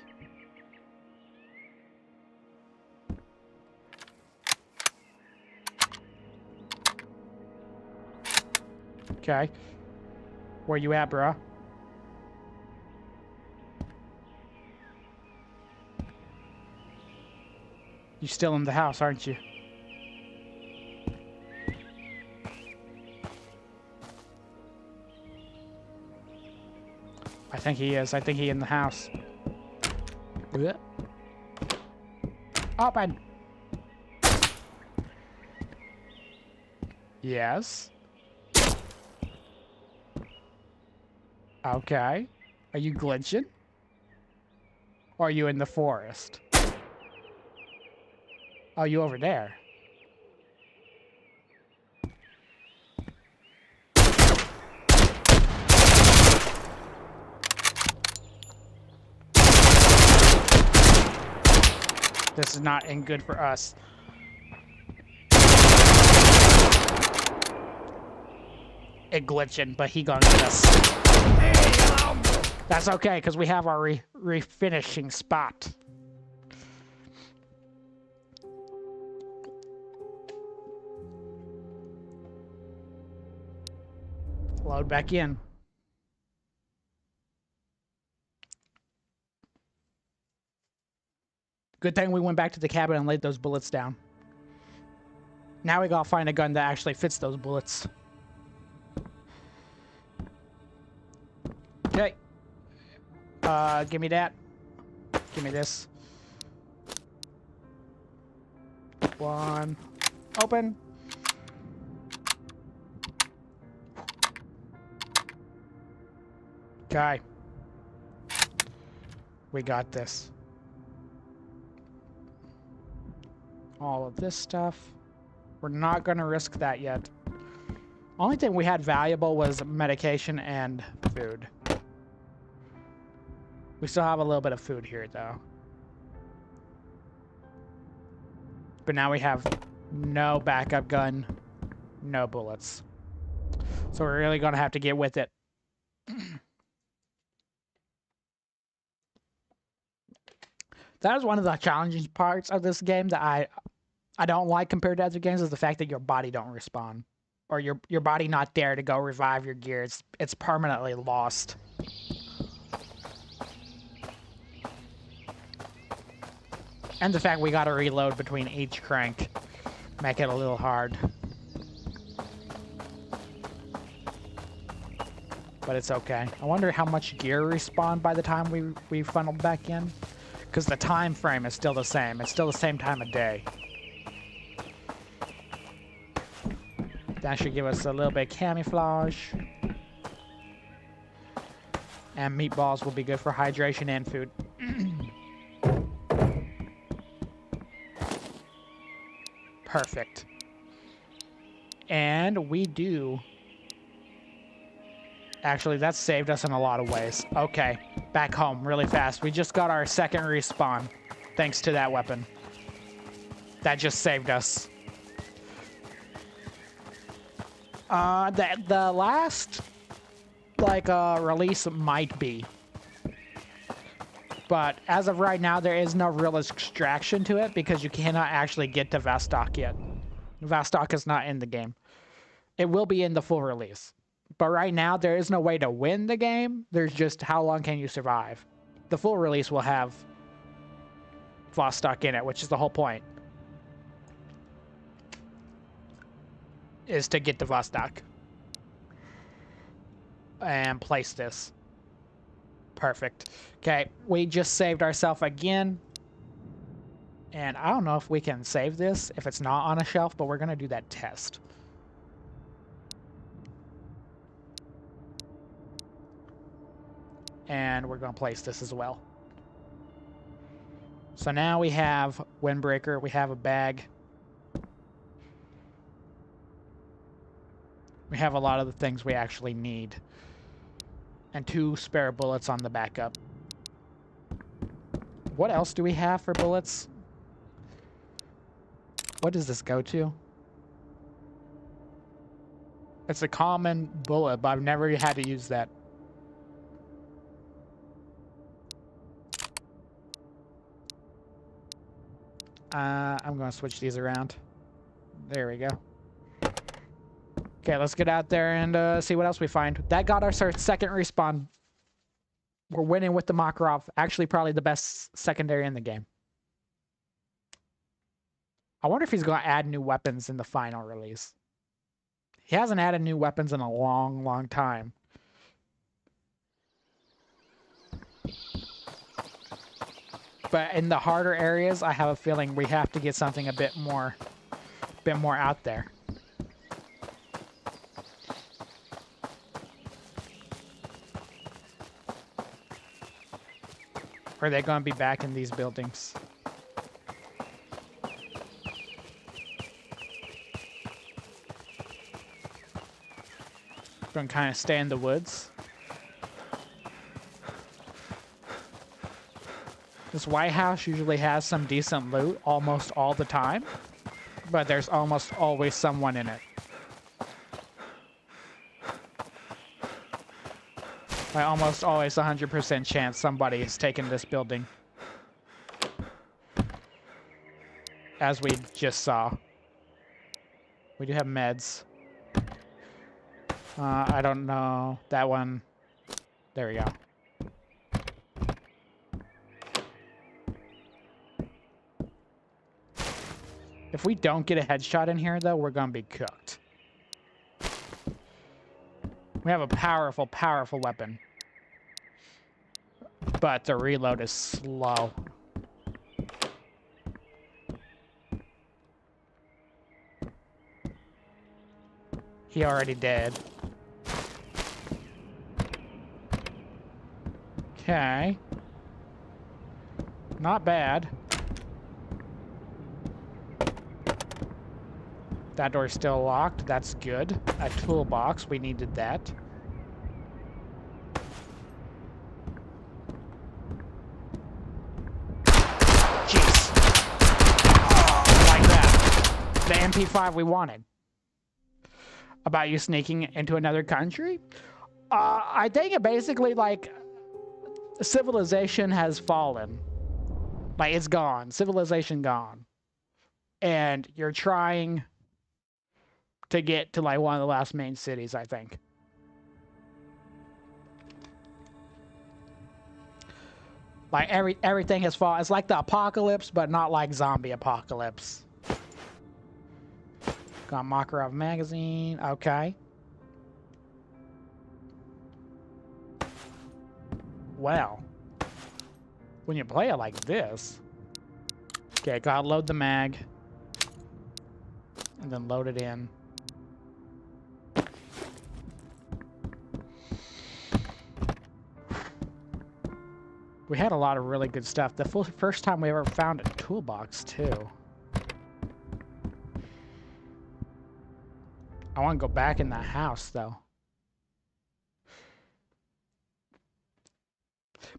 Okay. Where you at, bruh? You still in the house, aren't you? I think he is. I think he in the house. Blech. Open! Yes. Okay. Are you glitching? Or are you in the forest? Oh, you over there? This is not in good for us. It glitching, but he gonna get us. That's okay, because we have our refinishing spot. Load back in. Good thing we went back to the cabin and laid those bullets down. Now we gotta find a gun that actually fits those bullets. Okay. Give me that. Give me this. One. Open. Okay. We got this. All of this stuff. We're not going to risk that yet. Only thing we had valuable was medication and food. We still have a little bit of food here, though. But now we have no backup gun, no bullets. So we're really going to have to get with it. That is one of the challenging parts of this game that I don't like compared to other games, is the fact that your body don't respawn. Or your body not there to go revive your gear. It's permanently lost. And the fact we gotta reload between each crank make it a little hard. But it's okay. I wonder how much gear respawned by the time we funneled back in. Because the time frame is still the same. It's still the same time of day. That should give us a little bit of camouflage. And meatballs will be good for hydration and food. Perfect. And we do... Actually, that saved us in a lot of ways. Okay, back home really fast. We just got our second respawn, thanks to that weapon. That just saved us. The last, release might be. But as of right now, there is no real extraction to it because you cannot actually get to Vostok yet. Vostok is not in the game. It will be in the full release. But right now, there is no way to win the game. There's just how long can you survive. The full release will have Vostok in it, which is the whole point. Is to get to Vostok. And place this. Perfect. Okay, we just saved ourselves again. And I don't know if we can save this if it's not on a shelf, but we're going to do that test. And we're going to place this as well. So now we have Windbreaker, we have a bag, have a lot of the things we actually need. And 2 spare bullets on the backup. What else do we have for bullets? What does this go to? It's a common bullet, but I've never had to use that. I'm going to switch these around. There we go. Okay, let's get out there and see what else we find. That got us our second respawn. We're winning with the Makarov. Actually, probably the best secondary in the game. I wonder if he's going to add new weapons in the final release. He hasn't added new weapons in a long, long time. But in the harder areas, I have a feeling we have to get something a bit more out there. Or are they going to be back in these buildings? Going to kind of stay in the woods. This White House usually has some decent loot almost all the time, but there's almost always someone in it. Like almost always 100% chance somebody is taking this building. As we just saw. We do have meds. I don't know. That one. There we go. If we don't get a headshot in here, though, we're going to be cooked. We have a powerful, powerful weapon. But the reload is slow. He already did. Okay. Not bad. That door's still locked. That's good. A toolbox. We needed that. Jeez. Like that. The MP5 we wanted. About you sneaking into another country? I think it basically, like, civilization has fallen. Like, it's gone. Civilization gone. And you're trying to get to, like, one of the last main cities, I think. Like, everything has fallen. It's like the apocalypse, but not like zombie apocalypse. Got Makarov magazine. Okay. Well, when you play it like this, okay, gotta load the mag and then load it in. We had a lot of really good stuff. The first time we ever found a toolbox, too. I want to go back in that house, though.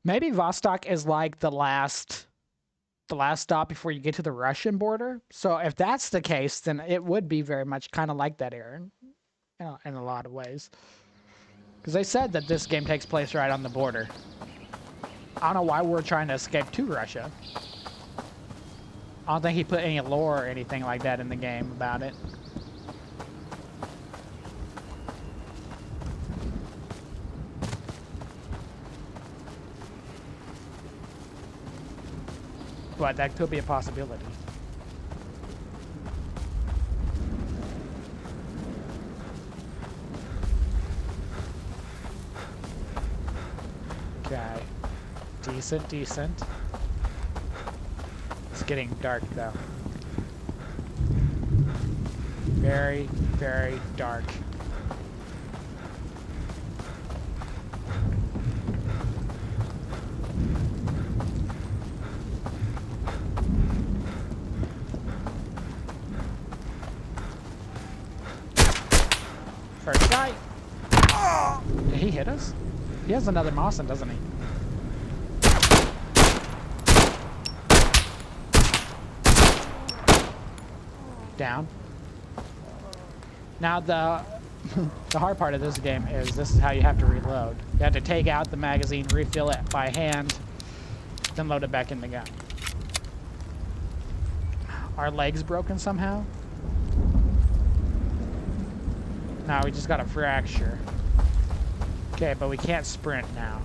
Maybe Vostok is like the last stop before you get to the Russian border. So if that's the case, then it would be very much kind of like that era, you know, in a lot of ways. Because they said that this game takes place right on the border. I don't know why we're trying to escape to Russia. I don't think he put any lore or anything like that in the game about it. But that could be a possibility. Okay. Decent, decent. It's getting dark, though. Very, very dark. First shot. Did he hit us? He has another Mawson, doesn't he? Down. Now the hard part of this game is this is how you have to reload. You have to take out the magazine, refill it by hand, then load it back in the gun. Our leg's broken somehow? No, we just got a fracture. Okay, but we can't sprint now.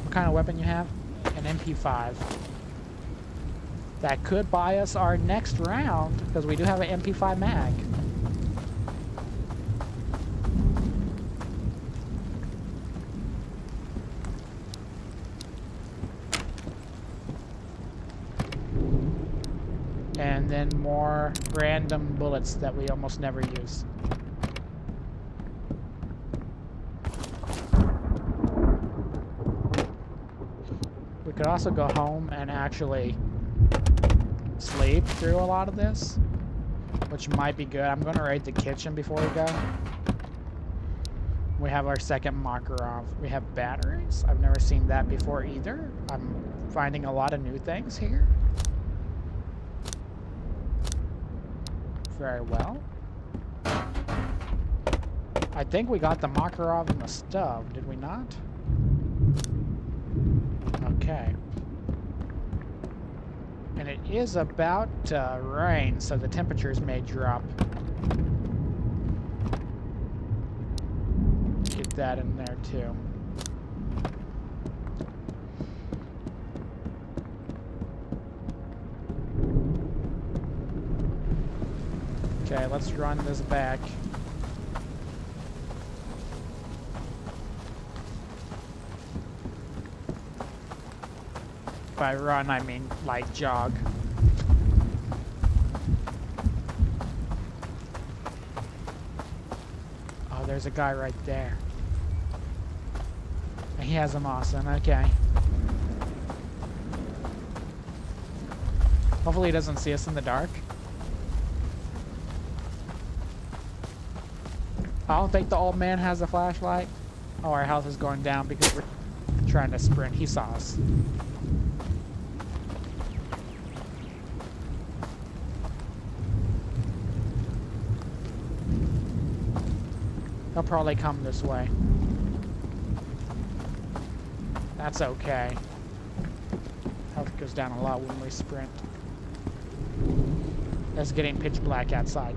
What kind of weapon you have? An MP5. That could buy us our next round, because we do have an MP5 mag. And then more random bullets that we almost never use. We could also go home and actually sleep through a lot of this, which might be good. I'm going to raid the kitchen before we go. We have our second Makarov. We have batteries. I've never seen that before either. I'm finding a lot of new things here. Very well. I think we got the Makarov in the stove, did we not? Okay. And it is about to rain, so the temperatures may drop. Get that in there too. Okay, let's run this back. By run, I mean like jog. Oh, there's a guy right there. He has a Mawson, okay. Hopefully he doesn't see us in the dark. I don't think the old man has a flashlight. Oh, our health is going down because we're trying to sprint. He saw us. He'll probably come this way. That's okay. Health goes down a lot when we sprint. It's getting pitch black outside.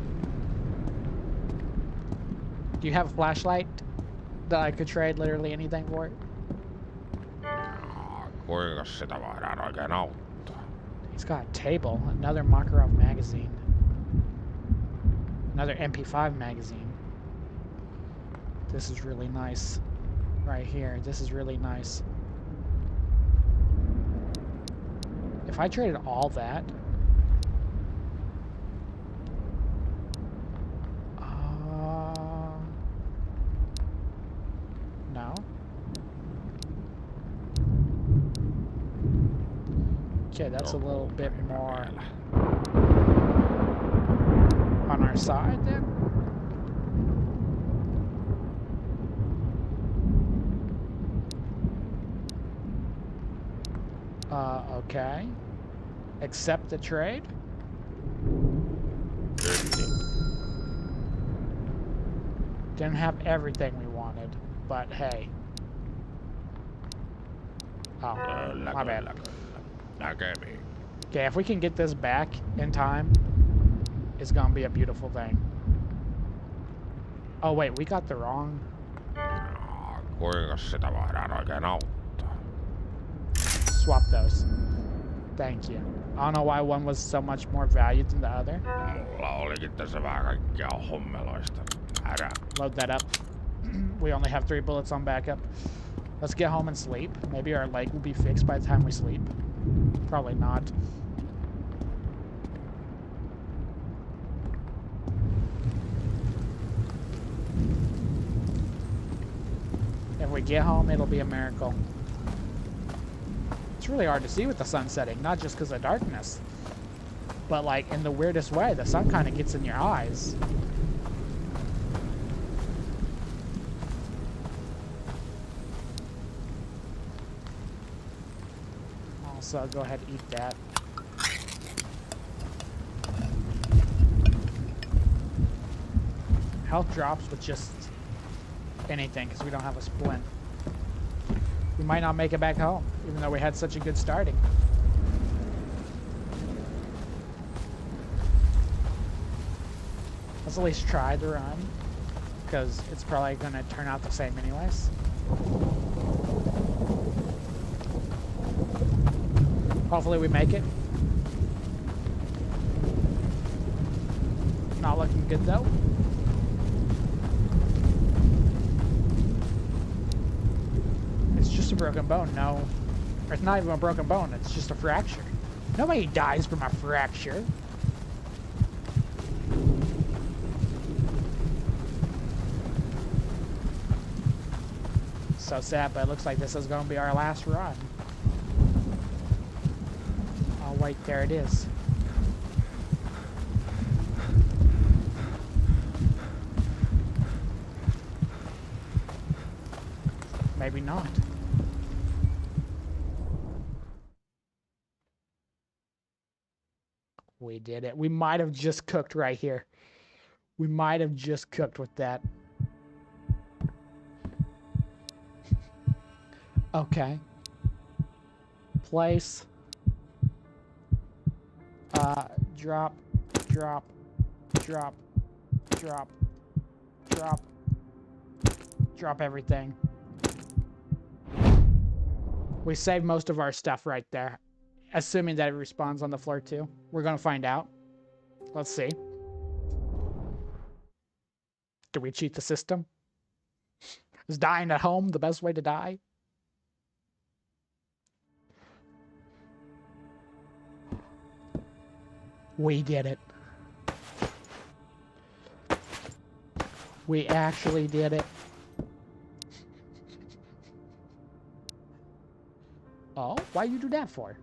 Do you have a flashlight that I could trade literally anything for it? Kuinka sitä voidaan oikein auttaa? He's got a table, another Makarov magazine, another MP5 magazine. This is really nice. Right here, this is really nice. If I traded all that, no. Okay, that's a little bit more on our side then. Okay. Accept the trade. Didn't have everything we wanted, but hey. Oh, my bad. Okay, if we can get this back in time, it's gonna be a beautiful thing. Oh wait, we got the wrong. Kuinka sitä voidaan oikein auttaa? Swap those. Thank you. I don't know why one was so much more valued than the other. Mulla olikin tässä vähän kaikkea hommeloista. Load that up. We only have 3 bullets on backup. Let's get home and sleep. Maybe our leg will be fixed by the time we sleep. Probably not. If we get home, it'll be a miracle. It's really hard to see with the sun setting, not just because of darkness, but like in the weirdest way, the sun kind of gets in your eyes. Also, go ahead and eat that. Health drops with just anything because we don't have a splint. We might not make it back home, even though we had such a good starting. Let's at least try the run, because it's probably going to turn out the same anyways. Hopefully we make it. Not looking good though. It's just a broken bone, no. Or it's not even a broken bone, it's just a fracture. Nobody dies from a fracture. So sad, but it looks like this is going to be our last run. Oh wait, there it is. Maybe not. We did it. We might have just cooked right here. We might have just cooked with that. Okay. Place. Drop, drop, drop, drop, drop, drop everything. We saved most of our stuff right there. Assuming that it respawns on the floor too. We're gonna find out. Let's see. Do we cheat the system? Is dying at home the best way to die? We did it. We actually did it. Oh, why you do that for?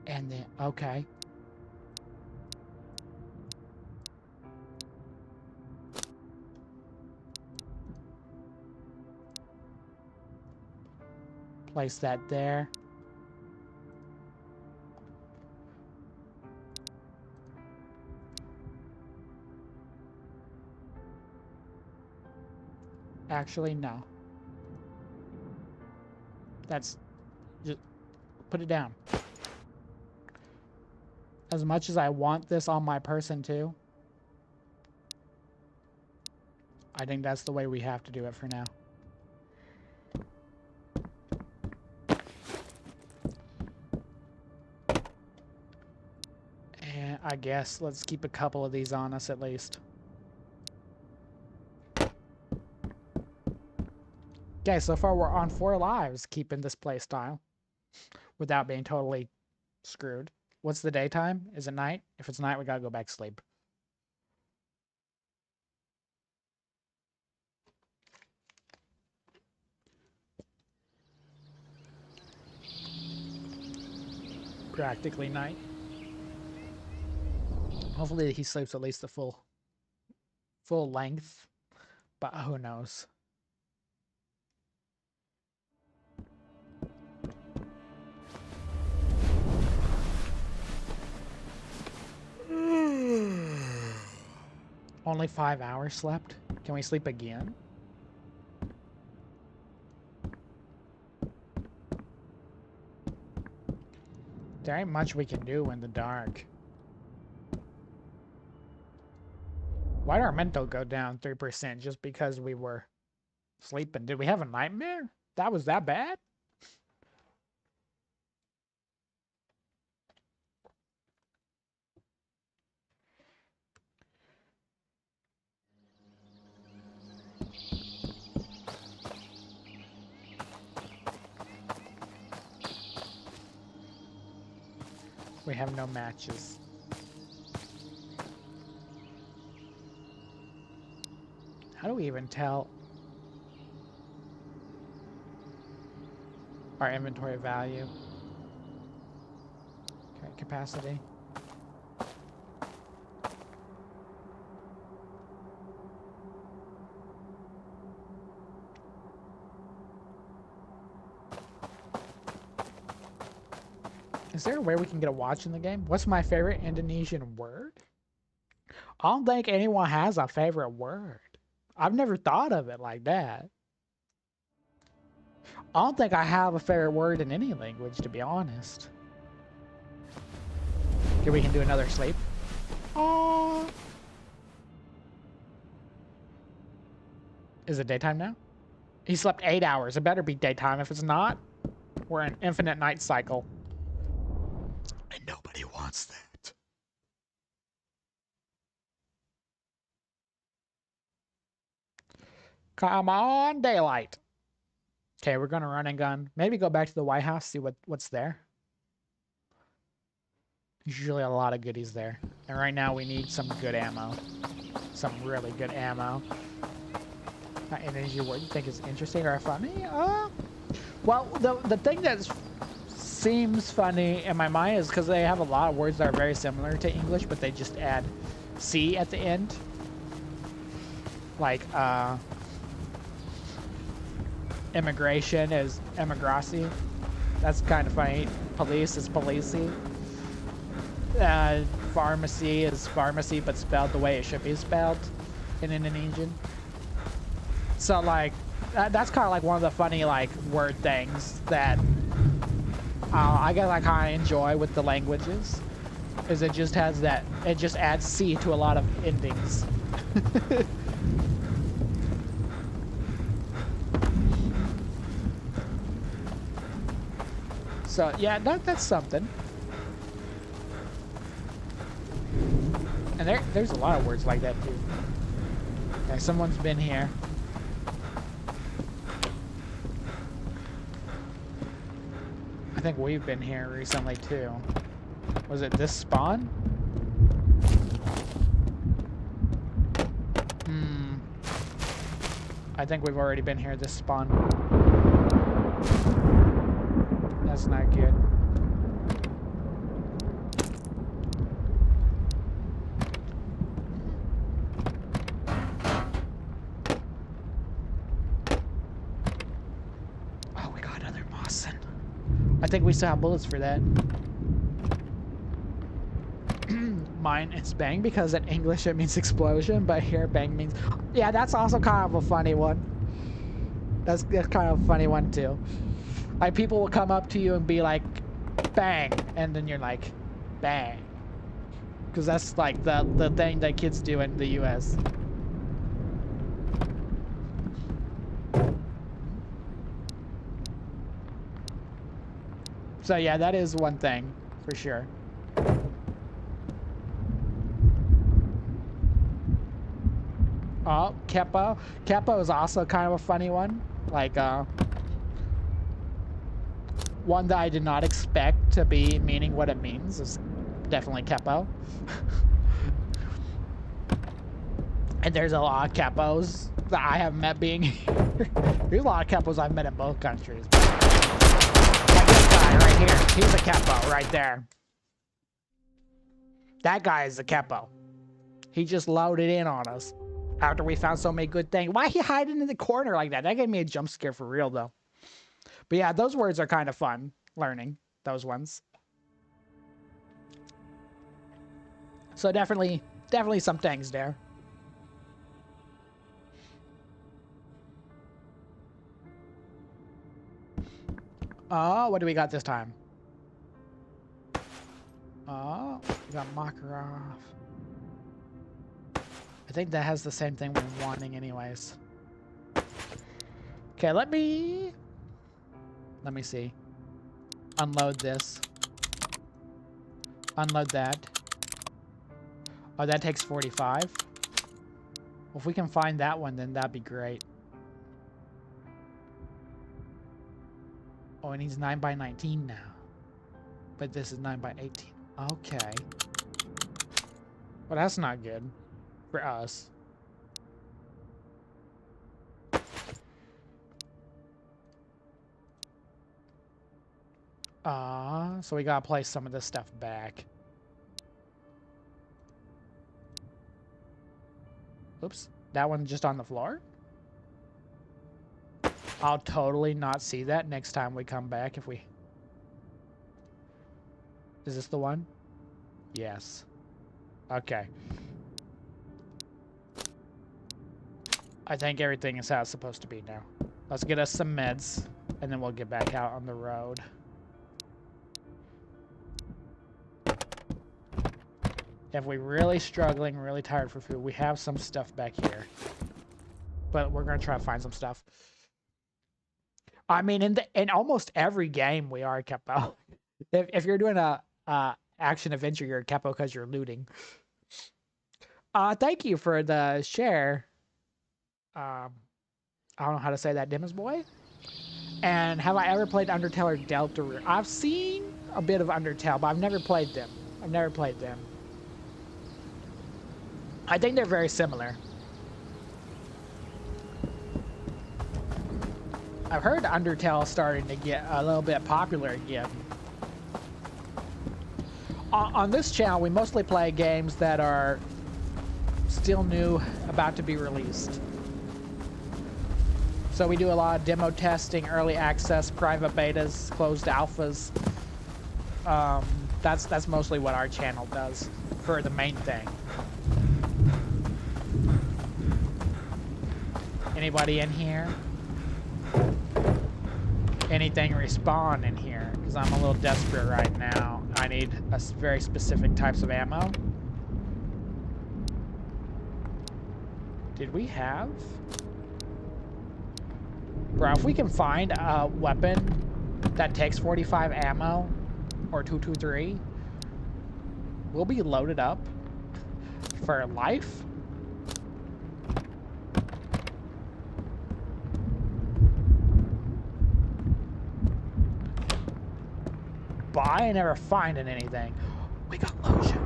And then, okay. Place that there. Actually, no. That's... just put it down. As much as I want this on my person too, I think that's the way we have to do it for now. And I guess let's keep a couple of these on us at least. Okay, so far we're on 4 lives keeping this play style without being totally screwed. What's the daytime? Is it night? If it's night, we gotta go back to sleep. Practically night. Hopefully he sleeps at least the full length, but who knows. Only 5 hours slept? Can we sleep again? There ain't much we can do in the dark. Why did our mental go down 3% just because we were sleeping? Did we have a nightmare? That was that bad? We have no matches. How do we even tell? Our inventory value. Okay, capacity. Is there a way we can get a watch in the game? What's my favorite Indonesian word? I don't think anyone has a favorite word. I've never thought of it like that. I don't think I have a favorite word in any language, to be honest. Here we can do another sleep. Oh. Is it daytime now? He slept 8 hours. It better be daytime. If it's not, we're in infinite night cycle. And nobody wants that. Come on, daylight. Okay, we're gonna run and gun. Maybe go back to the White House, see what's there. There's usually a lot of goodies there. And right now we need some good ammo. Some really good ammo. Energy word you think is interesting or funny? Well, the thing that seems funny in my mind is because they have a lot of words that are very similar to English, but they just add C at the end. Like, immigration is emigracy. That's kind of funny. Police is policey. Pharmacy is pharmacy, but spelled the way it should be spelled in Indonesian. So, like, that's kind of like one of the funny, like, word things that I guess I kind of enjoy with the languages. Is it just has that, it just adds C to a lot of endings. So, yeah, that's something. And there's a lot of words like that, too. Okay, someone's been here. I think we've been here recently, too. Was it this spawn? I think we've already been here this spawn. That's not good. Oh, we got another Mawson. I think we still have bullets for that. Mine is bang because in English it means explosion, but here bang means... Yeah, that's also kind of a funny one. That's kind of a funny one too. Like, people will come up to you and be like, bang, and then you're like, bang. Because that's like the thing that kids do in the US. So yeah, that is one thing, for sure. Oh, Kepo. Kepo is also kind of a funny one. Like, one that I did not expect to be meaning what it means is definitely Kepo. And there's a lot of Kepos that I have met being here. There's a lot of Kepos I've met in both countries. Like this guy right here. He's a Kepo right there. That guy is a Kepo. He just loaded in on us after we found so many good things. Why he hiding in the corner like that? That gave me a jump scare for real, though. But yeah, those words are kind of fun learning. Those ones. So definitely some things there. Oh, what do we got this time? Oh, we got Makarov. I think that has the same thing we're wanting anyways. Okay, let me see. Unload this. Unload that. Oh, that takes 45. Well, if we can find that one, then that'd be great. Oh, it needs 9x19 now. But this is 9x18. Okay. Well, that's not good for us. So we gotta place some of this stuff back. Oops, that one just on the floor? I'll totally not see that next time we come back if we... Is this the one? Yes. Okay. I think everything is how it's supposed to be now. Let's get us some meds, and then we'll get back out on the road. If we're really struggling, really tired for food, we have some stuff back here. But we're going to try to find some stuff. I mean, in almost every game, we are a capo. If you're doing a action adventure, you're a capo because you're looting. Thank you for the share. I don't know how to say that, Dimmers Boy. And have I ever played Undertale or Deltarune? I've seen a bit of Undertale, but I've never played them. I think they're very similar. I've heard Undertale starting to get a little bit popular again. On this channel, we mostly play games that are still new, about to be released. So we do a lot of demo testing, early access, private betas, closed alphas. That's mostly what our channel does for the main thing. Anybody in here? Anything respawn in here? Because I'm a little desperate right now. I need a very specific types of ammo. Did we have? Bro, if we can find a weapon that takes 45 ammo, or 223, we'll be loaded up for life. But I ain't never finding anything. We got lotion.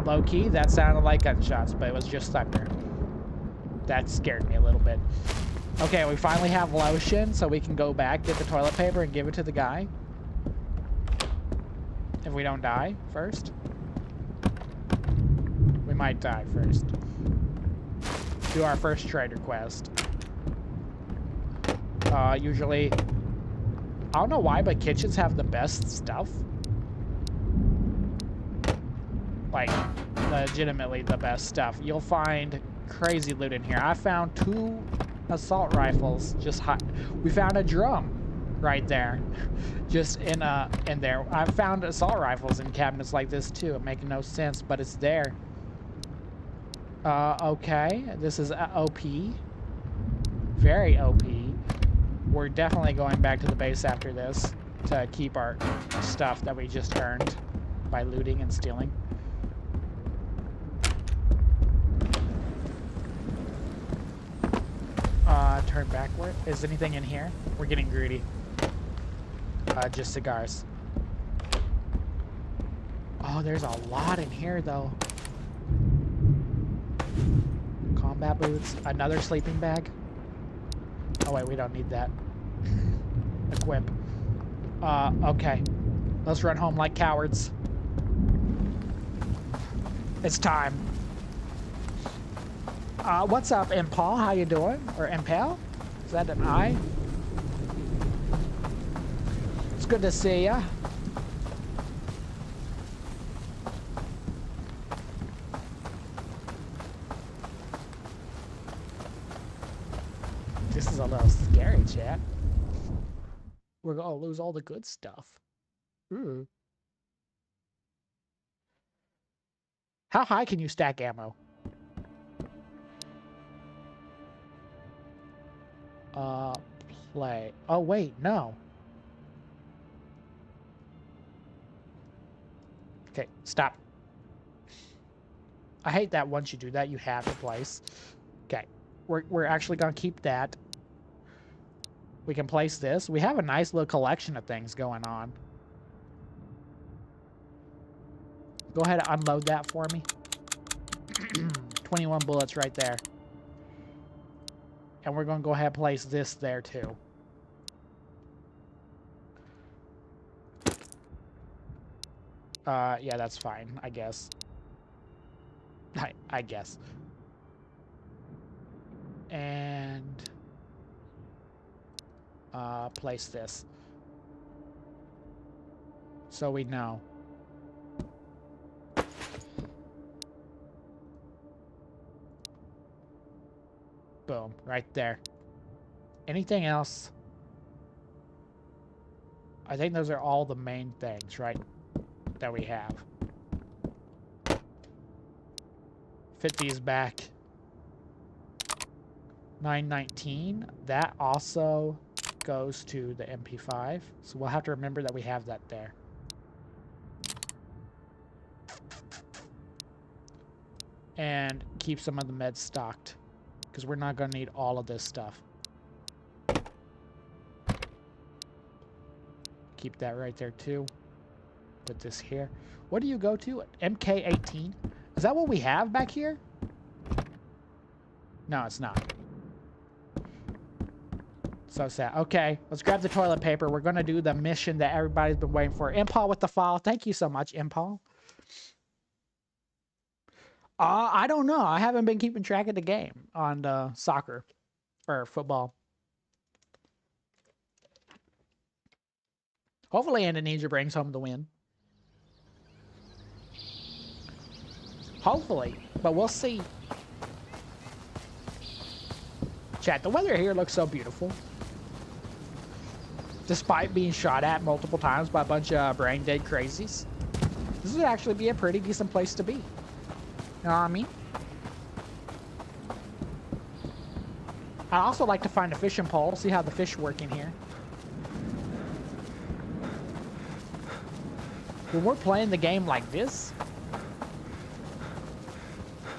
Low key, that sounded like gunshots, but it was just thunder. That scared me a little bit. Okay, we finally have lotion, so we can go back, get the toilet paper, and give it to the guy. If we don't die first. We might die first. Do our first trader quest. Usually... I don't know why, but kitchens have the best stuff. Like, legitimately the best stuff. You'll find crazy loot in here. I found 2 assault rifles just hot. We found a drum right there. Just in there. I've found assault rifles in cabinets like this too. It makes no sense, but it's there. Okay. This is OP. Very OP. We're definitely going back to the base after this to keep our stuff that we just earned by looting and stealing. Turn backward. Is anything in here? We're getting greedy. Just cigars. Oh, there's a lot in here though. Combat boots. Another sleeping bag. Oh wait, we don't need that. Equip. Okay. Let's run home like cowards. It's time. What's up, Impal? How you doing? Or Impal? Is that an I? It's good to see ya. This is a little scary, chat. We're gonna lose all the good stuff. Ooh. How high can you stack ammo? Play. Oh, wait, no. Okay, stop. I hate that once you do that, you have to place. Okay, we're actually gonna keep that. We can place this. We have a nice little collection of things going on. Go ahead and unload that for me. 21 bullets right there. And we're going to go ahead and place this there too. Yeah, that's fine, I guess. I guess. And place this. So we know. Boom, right there. Anything else? I think those are all the main things, right? That we have. Fit these back. 919. That also goes to the MP5. So we'll have to remember that we have that there. And keep some of the meds stocked, because we're not going to need all of this stuff. Keep that right there too. Put this here. What do you go to? MK18? Is that what we have back here? No, it's not. So sad. Okay, let's grab the toilet paper. We're going to do the mission that everybody's been waiting for. Impal with the follow. Thank you so much, Impal. I don't know. I haven't been keeping track of the game on soccer or football. Hopefully Indonesia brings home the win. Hopefully, but we'll see. Chat, the weather here looks so beautiful. Despite being shot at multiple times by a bunch of brain-dead crazies. This would actually be a pretty decent place to be. You know what I mean? I'd also like to find a fishing pole, see how the fish work in here. When we're playing the game like this,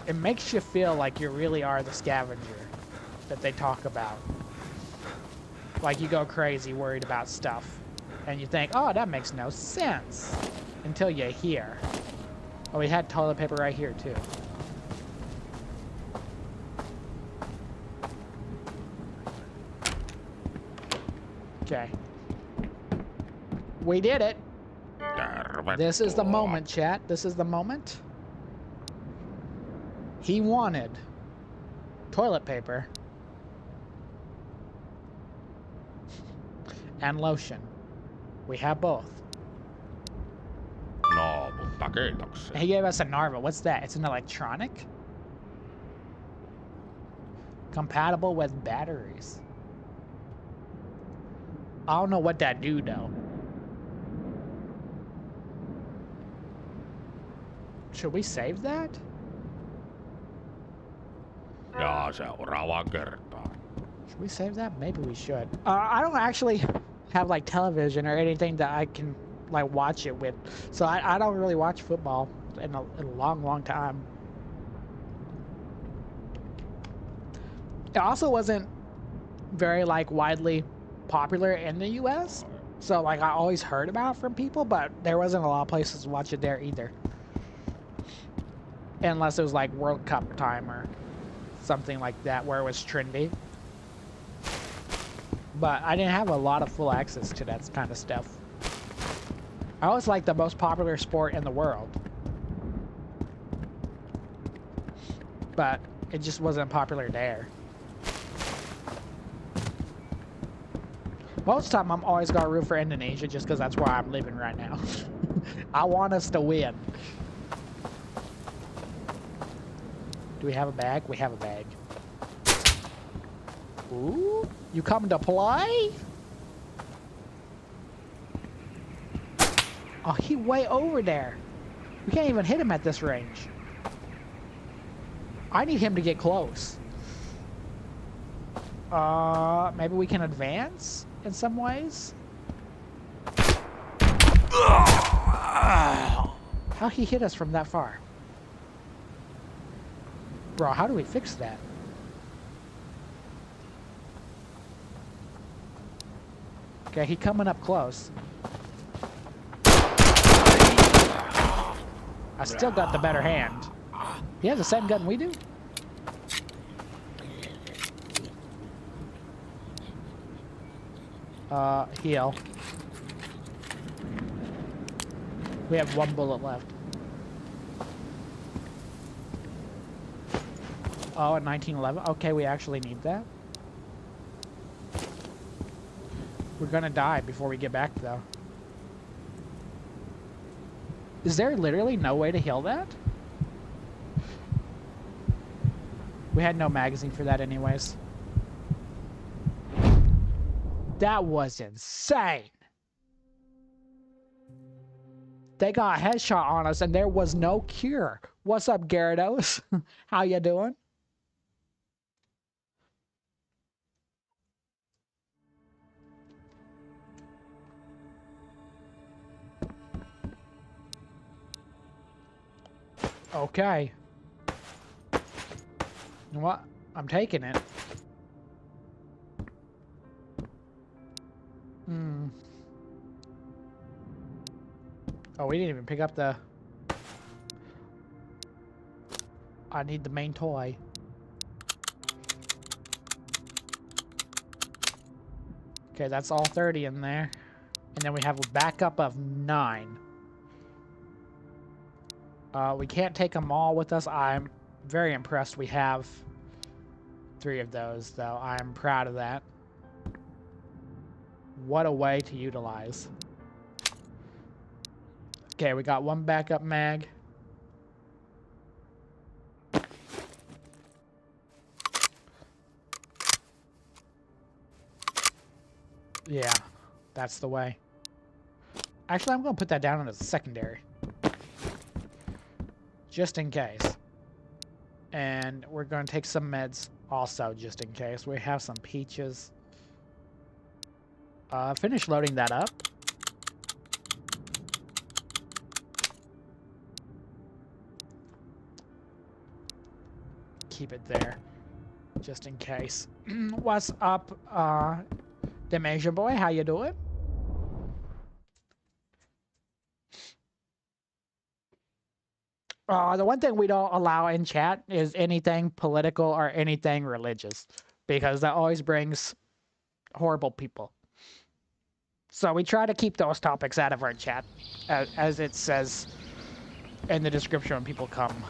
it makes you feel like you really are the scavenger that they talk about. Like you go crazy worried about stuff. And you think, oh, that makes no sense. Until you hear. Oh, we had toilet paper right here, too. Okay. We did it. This is the moment, chat. This is the moment. He wanted toilet paper and lotion. We have both. No, mutta kiitoksia. He gave us a Narva. What's that? It's an electronic? Compatible with batteries. I don't know what that do, though. Should we save that? Ja seuraava kertaan. Should we save that? Maybe we should. I don't actually have like television or anything that I can like watch it with. So I don't really watch football in a long time. It also wasn't very like widely popular in the US. So like I always heard about it from people, but there wasn't a lot of places to watch it there either. Unless it was like World Cup time or something like that where it was trendy. But I didn't have a lot of full access to that kind of stuff. I always liked the most popular sport in the world. But it just wasn't popular there. Most of the time I'm always gonna root for Indonesia just because that's where I'm living right now. I want us to win. Do we have a bag? We have a bag. Ooh, you coming to play? Oh, he way over there. We can't even hit him at this range. I need him to get close. Maybe we can advance in some ways? How he hit us from that far? Bro, how do we fix that? Okay, he coming up close. I still got the better hand. He has the same gun we do? Heal. We have 1 bullet left. Oh, at 1911. Okay, we actually need that. We're gonna die before we get back, though. Is there literally no way to heal that? We had no magazine for that anyways. That was insane. They got a headshot on us and there was no cure. What's up, Gyarados? How you doing? Okay. You know what? I'm taking it. Oh, we didn't even pick up the... I need the main toy. Okay, that's all 30 in there. And then we have a backup of 9. We can't take them all with us. I'm very impressed we have 3 of those, though. I'm proud of that. What a way to utilize. Okay, we got 1 backup mag. Yeah, that's the way. Actually, I'm going to put that down as a secondary. Just in case. And we're going to take some meds also, just in case. We have some peaches. Finish loading that up. Keep it there, just in case. What's up, Demeasure Boy? How you doing? The one thing we don't allow in chat is anything political or anything religious, because that always brings horrible people. So we try to keep those topics out of our chat, as it says in the description when people come.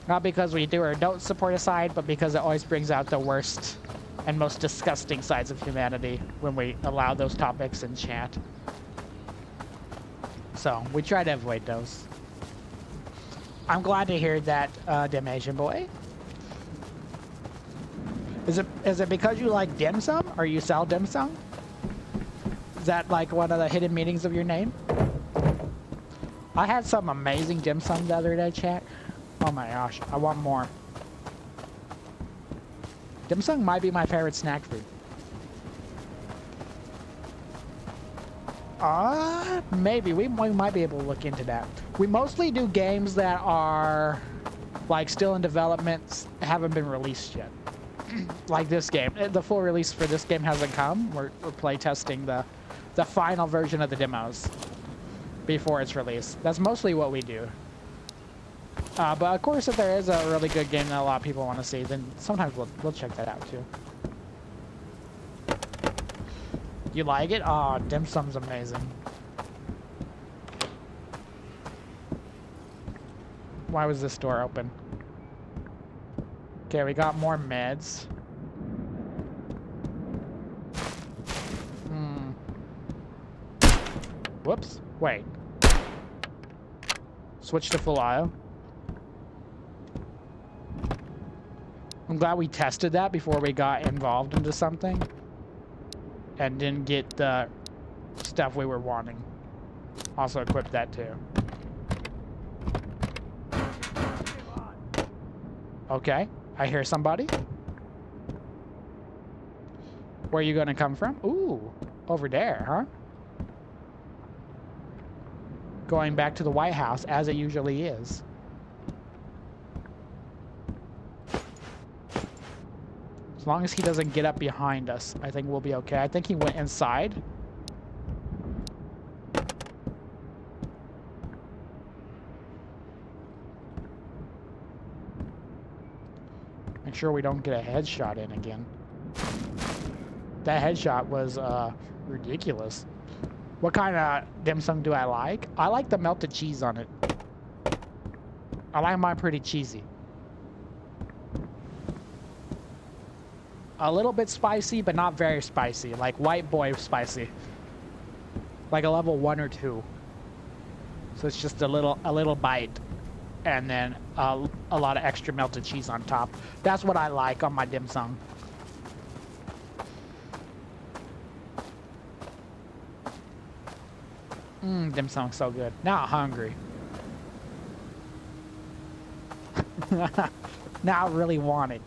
Not because we do or don't support a side, but because it always brings out the worst and most disgusting sides of humanity when we allow those topics in chat. So we try to avoid those. I'm glad to hear that, Dim Asian Boy. Is it because you like dim sum, or you sell dim sum? Is that like one of the hidden meanings of your name? I had some amazing dim sum the other day, chat. Oh my gosh, I want more. Dim sum might be my favorite snack food. Maybe. We might be able to look into that. We mostly do games that are like still in development, haven't been released yet. Like this game. The full release for this game hasn't come. We're playtesting the final version of the demos before it's released. That's mostly what we do. But of course, if there is a really good game that a lot of people want to see, then sometimes we'll check that out too. You like it? Oh, dim sum's amazing. Why was this door open? Okay, we got more meds. Whoops. Wait. Switch to full IO. I'm glad we tested that before we got involved into something. And didn't get the stuff we were wanting. Also equip that too. Okay, I hear somebody. Where are you gonna come from? Ooh, over there, huh? Going back to the White House, as it usually is. As long as he doesn't get up behind us, I think we'll be okay. I think he went inside. Make sure we don't get a headshot in again. That headshot was ridiculous. What kind of dim sum do I like? I like the melted cheese on it. I like mine pretty cheesy. A little bit spicy, but not very spicy. Like white boy spicy. Like a level 1 or 2. So it's just a little bite. And then a lot of extra melted cheese on top. That's what I like on my dim sum. Dim sum's so good. Now I'm hungry. Now I really want it.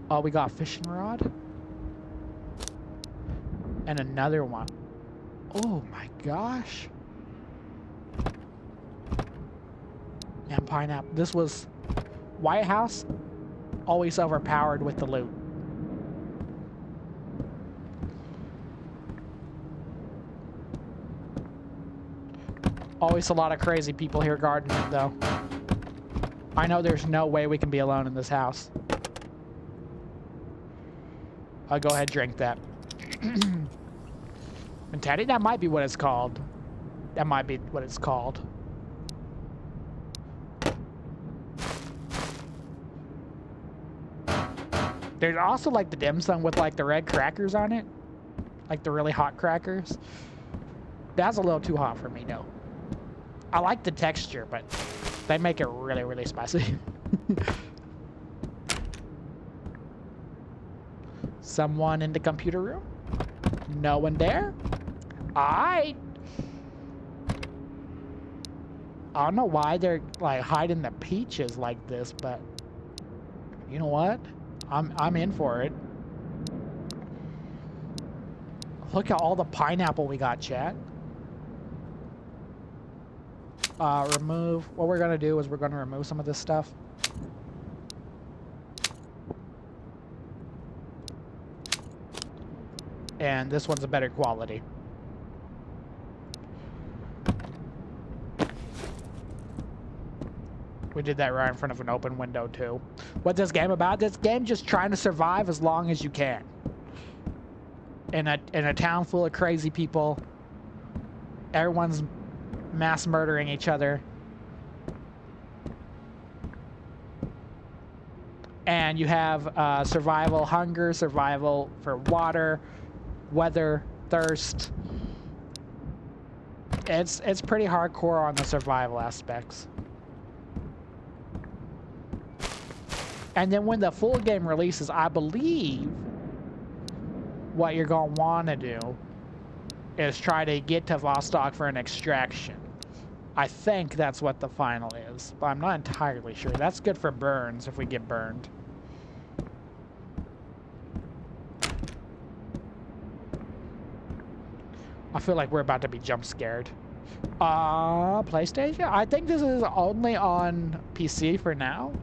Oh, we got a fishing rod. And another one. Oh my gosh. And pineapple. This was White House. Always overpowered with the loot. Always a lot of crazy people here gardening, though. I know there's no way we can be alone in this house. I'll go ahead and drink that. And Teddy, that might be what it's called. That might be what it's called. There's also like the dim sum with like the red crackers on it. Like the really hot crackers. That's a little too hot for me, no. I like the texture, but they make it really, really spicy. Someone in the computer room? No one there? I don't know why they're like hiding the peaches like this, but you know what? I'm in for it. Look at all the pineapple we got, chat. Remove. What we're gonna do is we're gonna remove some of this stuff. And this one's a better quality. We did that right in front of an open window too. What's this game about? This game just trying to survive as long as you can. In a town full of crazy people. Everyone's mass murdering each other. And you have survival hunger, survival for water, weather, thirst. It's pretty hardcore on the survival aspects. And then when the full game releases, I believe what you're going to want to do is try to get to Vostok for an extraction. I think that's what the final is, but I'm not entirely sure. That's good for burns if we get burned. I feel like we're about to be jump scared. PlayStation? I think this is only on PC for now.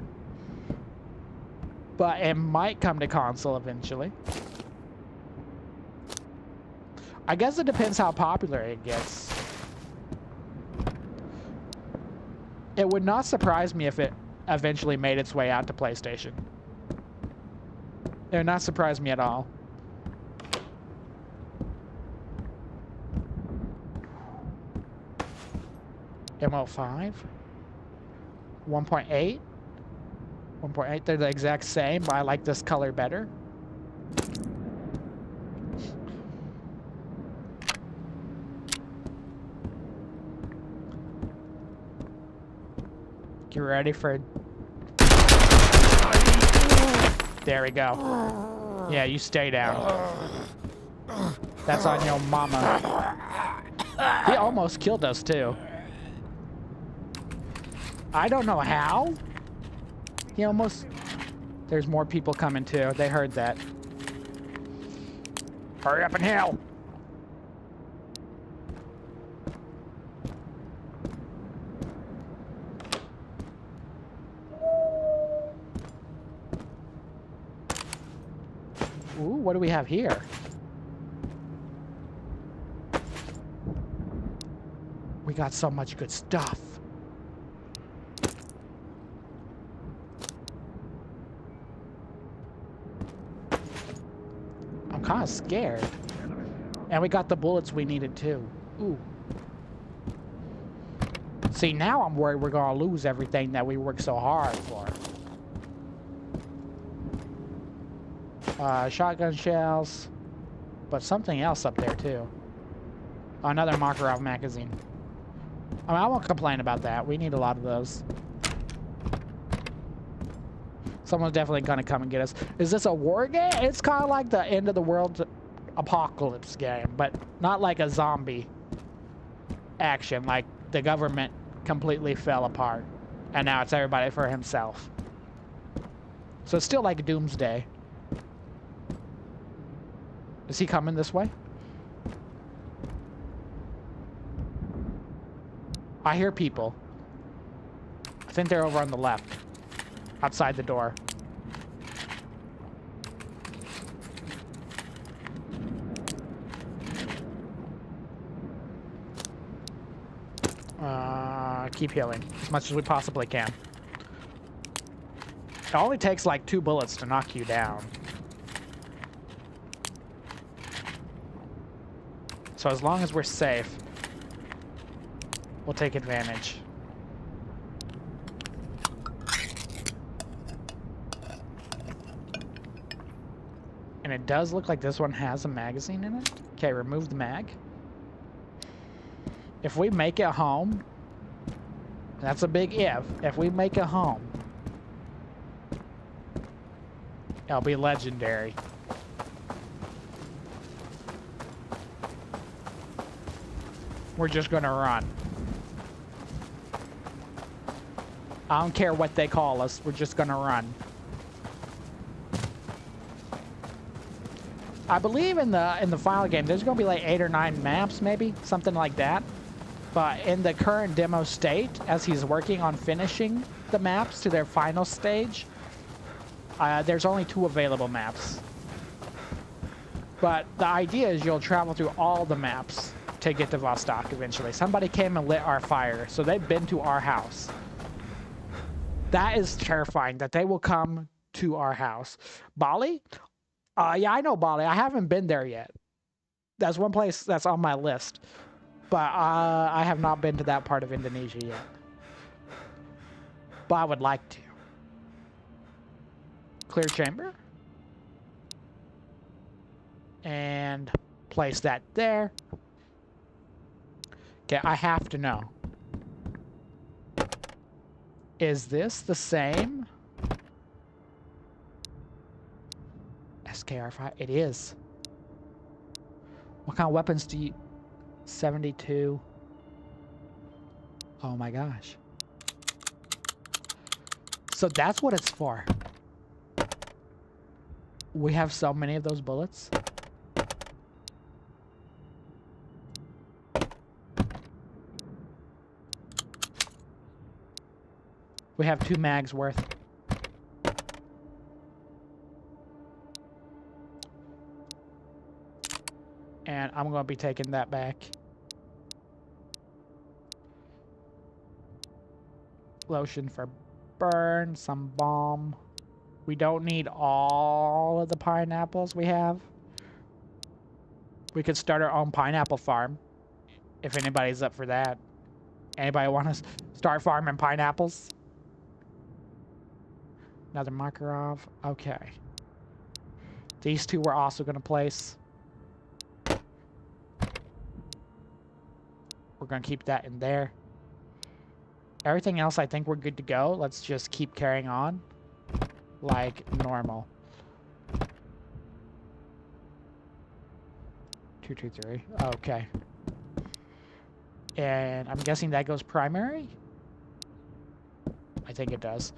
But it might come to console eventually. I guess it depends how popular it gets. It would not surprise me if it eventually made its way out to PlayStation. It would not surprise me at all. MO5? 1.8? 1.8, they're the exact same, but I like this color better. Get ready for... There we go. Yeah, you stay down. That's on your mama. He almost killed us, too. I don't know how. He almost... There's more people coming, too. They heard that. Hurry up and heal! Ooh, what do we have here? We got so much good stuff. I'm kind of scared. And we got the bullets we needed too. Ooh. See, now I'm worried we're gonna lose everything that we worked so hard for. Shotgun shells. But something else up there too. Another Makarov magazine. I mean, I won't complain about that. We need a lot of those. Someone's definitely gonna come and get us. Is this a war game? It's kind of like the end of the world apocalypse game, but not like a zombie action. Like the government completely fell apart, and now it's everybody for himself. So it's still like Doomsday. Is he coming this way? I hear people. I think they're over on the left. Outside the door. Keep healing as much as we possibly can. It only takes like 2 bullets to knock you down. So as long as we're safe, we'll take advantage. And it does look like this one has a magazine in it. Okay, remove the mag. If we make it home, that's a big if. If we make it home, it'll be legendary. We're just gonna run. I don't care what they call us. We're just gonna run. I believe in the final game, there's gonna be like 8 or 9 maps, maybe something like that. But in the current demo state, as he's working on finishing the maps to their final stage, there's only 2 available maps. But the idea is you'll travel through all the maps to get to Vostok eventually. Somebody came and lit our fire, so they've been to our house. That is terrifying, that they will come to our house. Bali? Yeah, I know Bali. I haven't been there yet. That's one place that's on my list. But I have not been to that part of Indonesia yet. But I would like to. Clear chamber. And place that there. Okay, I have to know. Is this the same? SKR5? It is. What kind of weapons do you... 72. Oh my gosh. So that's what it's for. We have so many of those bullets. We have 2 mags worth. And I'm going to be taking that back. Lotion for burn, some balm. We don't need all of the pineapples we have. We could start our own pineapple farm. If anybody's up for that. Anybody want to start farming pineapples? Another Makarov. Okay. These 2 we're also going to place. We're going to keep that in there. Everything else, I think we're good to go. Let's just keep carrying on like normal. 223. Okay. And I'm guessing that goes primary? I think it does.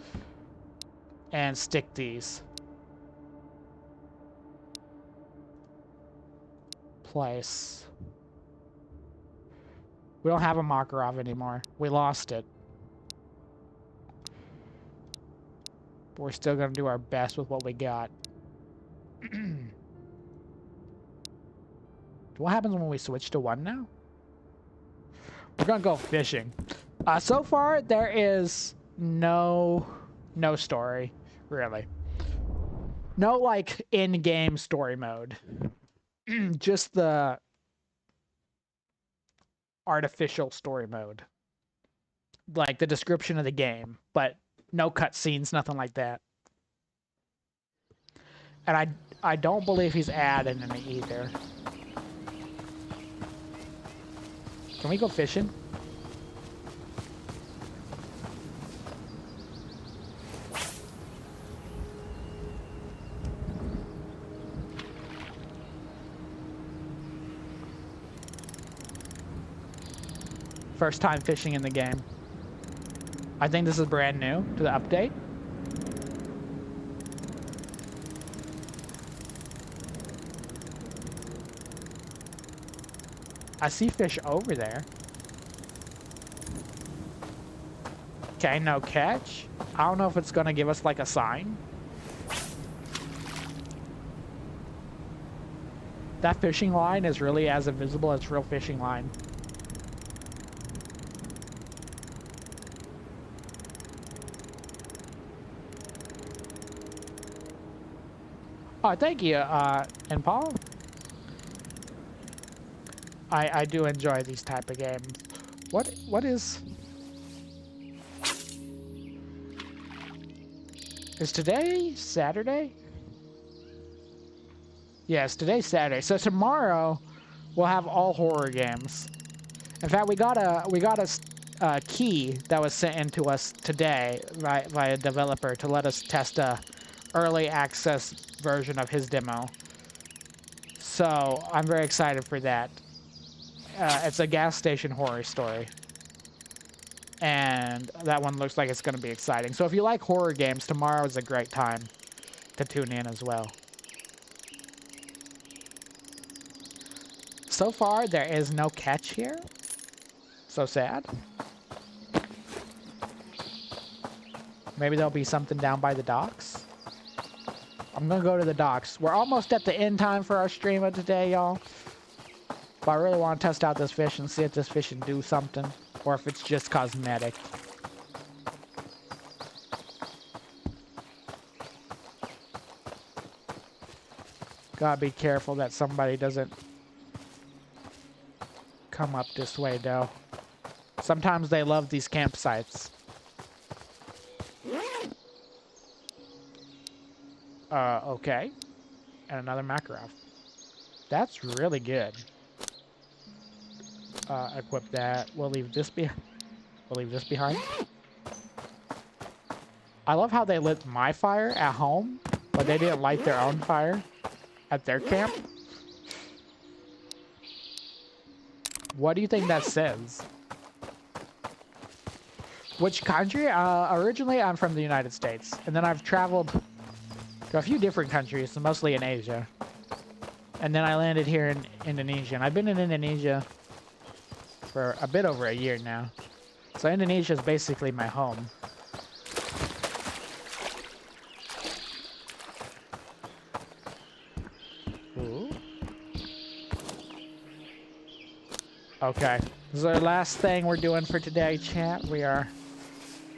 And stick these. Place. We don't have a Makarov anymore. We lost it. But we're still going to do our best with what we got. What happens when we switch to 1 now? We're going to go fishing. So far, there is no story, really. No, like, in-game story mode. Just the artificial story mode. Like the description of the game, but no cutscenes, nothing like that. And I don't believe he's adding any either. Can we go fishing? First time fishing in the game. I think this is brand new to the update. I see fish over there. Okay, no catch. I don't know if it's gonna give us like a sign. That fishing line is really as invisible as real fishing line. Oh, thank you, and Paul. I do enjoy these type of games. What is today Saturday? Yes, today's Saturday. So tomorrow we'll have all horror games. In fact, we got a key that was sent in to us today by a developer to let us test a early access version of his demo. So I'm very excited for that. It's a gas station horror story. And that one looks like it's going to be exciting. So if you like horror games, tomorrow is a great time to tune in as well. So far, there is no catch here. So sad. Maybe there'll be something down by the docks. I'm going to go to the docks. We're almost at the end time for our stream of today, y'all. But I really want to test out this fish and see if this fish can do something, or if it's just cosmetic. Gotta be careful that somebody doesn't come up this way, though. Sometimes they love these campsites. Okay. And another Makarov. That's really good. Equip that. We'll leave this behind. I love how they lit my fire at home, but they didn't light their own fire at their camp. What do you think that says? Which country? Originally, I'm from the United States, and then I've traveled to a few different countries, mostly in Asia. And then I landed here in Indonesia, and I've been in Indonesia for a bit over a year now. So Indonesia is basically my home. Ooh. Okay, this is our last thing we're doing for today, chat. We are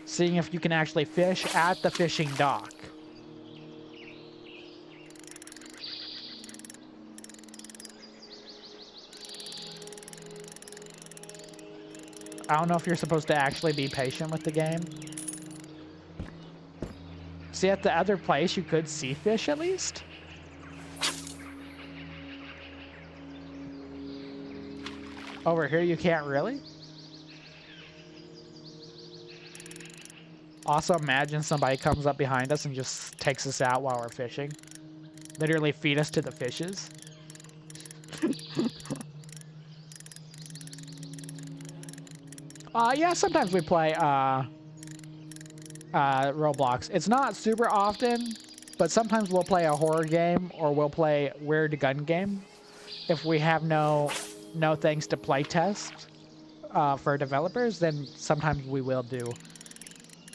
seeing if you can actually fish at the fishing dock. I don't know if you're supposed to actually be patient with the game. See, at the other place, you could see fish at least. Over here, you can't really. Also, imagine somebody comes up behind us and just takes us out while we're fishing. Literally feed us to the fishes. Yeah, sometimes we play Roblox. It's not super often, but sometimes we'll play a horror game or we'll play weird gun game if we have no things to play test for developers. Then sometimes we will do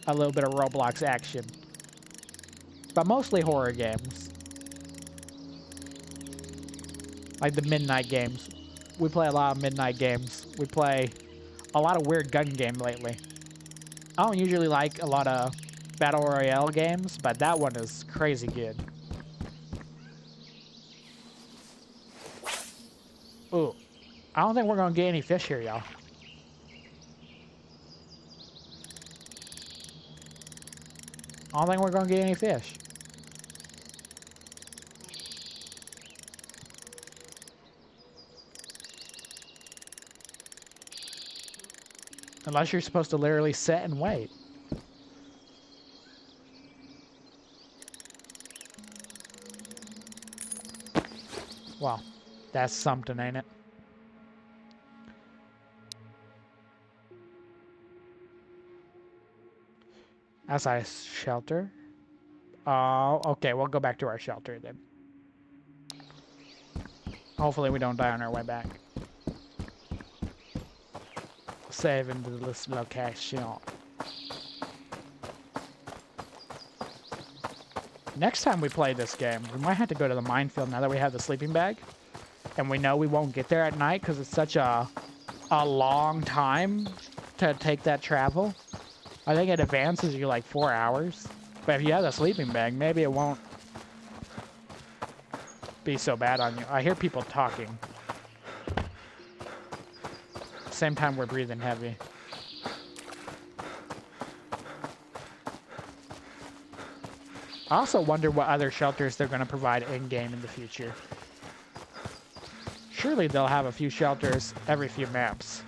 a little bit of Roblox action, but mostly horror games, like the midnight games. We play a lot of midnight games. We play a lot of weird gun game lately. I don't usually like a lot of Battle Royale games, but that one is crazy good. Ooh. I don't think we're gonna get any fish here, y'all. I don't think we're gonna get any fish. Unless you're supposed to literally sit and wait. Well, that's something, ain't it? That's a shelter. Oh, okay, we'll go back to our shelter then. Hopefully we don't die on our way back. Save into this location. Next time we play this game, we might have to go to the minefield now that we have the sleeping bag. And we know we won't get there at night because it's such a long time to take that travel. I think it advances you like 4 hours. But if you have the sleeping bag, maybe it won't be so bad on you. I hear people talking. Same time we're breathing heavy. I also wonder what other shelters they're going to provide in-game in the future. Surely they'll have a few shelters every few maps.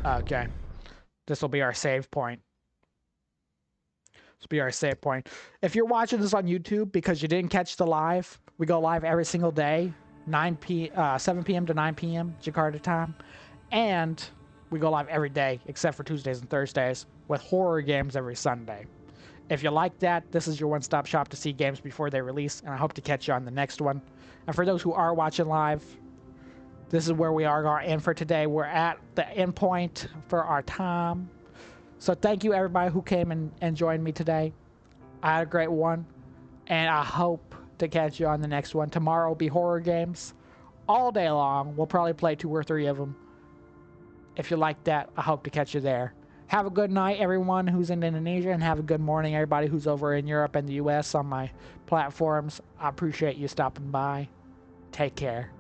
Okay. This will be our save point. This will be our save point. If you're watching this on YouTube because you didn't catch the live, we go live every single day, 7 p.m. to 9 p.m. Jakarta time. And we go live every day except for Tuesdays and Thursdays with horror games every Sunday. If you like that, this is your one-stop shop to see games before they release, and I hope to catch you on the next one. And for those who are watching live, this is where we are going to end for today. We're at the end point for our time. So thank you, everybody who came and joined me today. I had a great one, and I hope to catch you on the next one. Tomorrow will be horror games all day long. We'll probably play 2 or 3 of them. If you like that, I hope to catch you there. Have a good night, everyone who's in Indonesia, and have a good morning, everybody who's over in Europe and the US on my platforms. I appreciate you stopping by. Take care.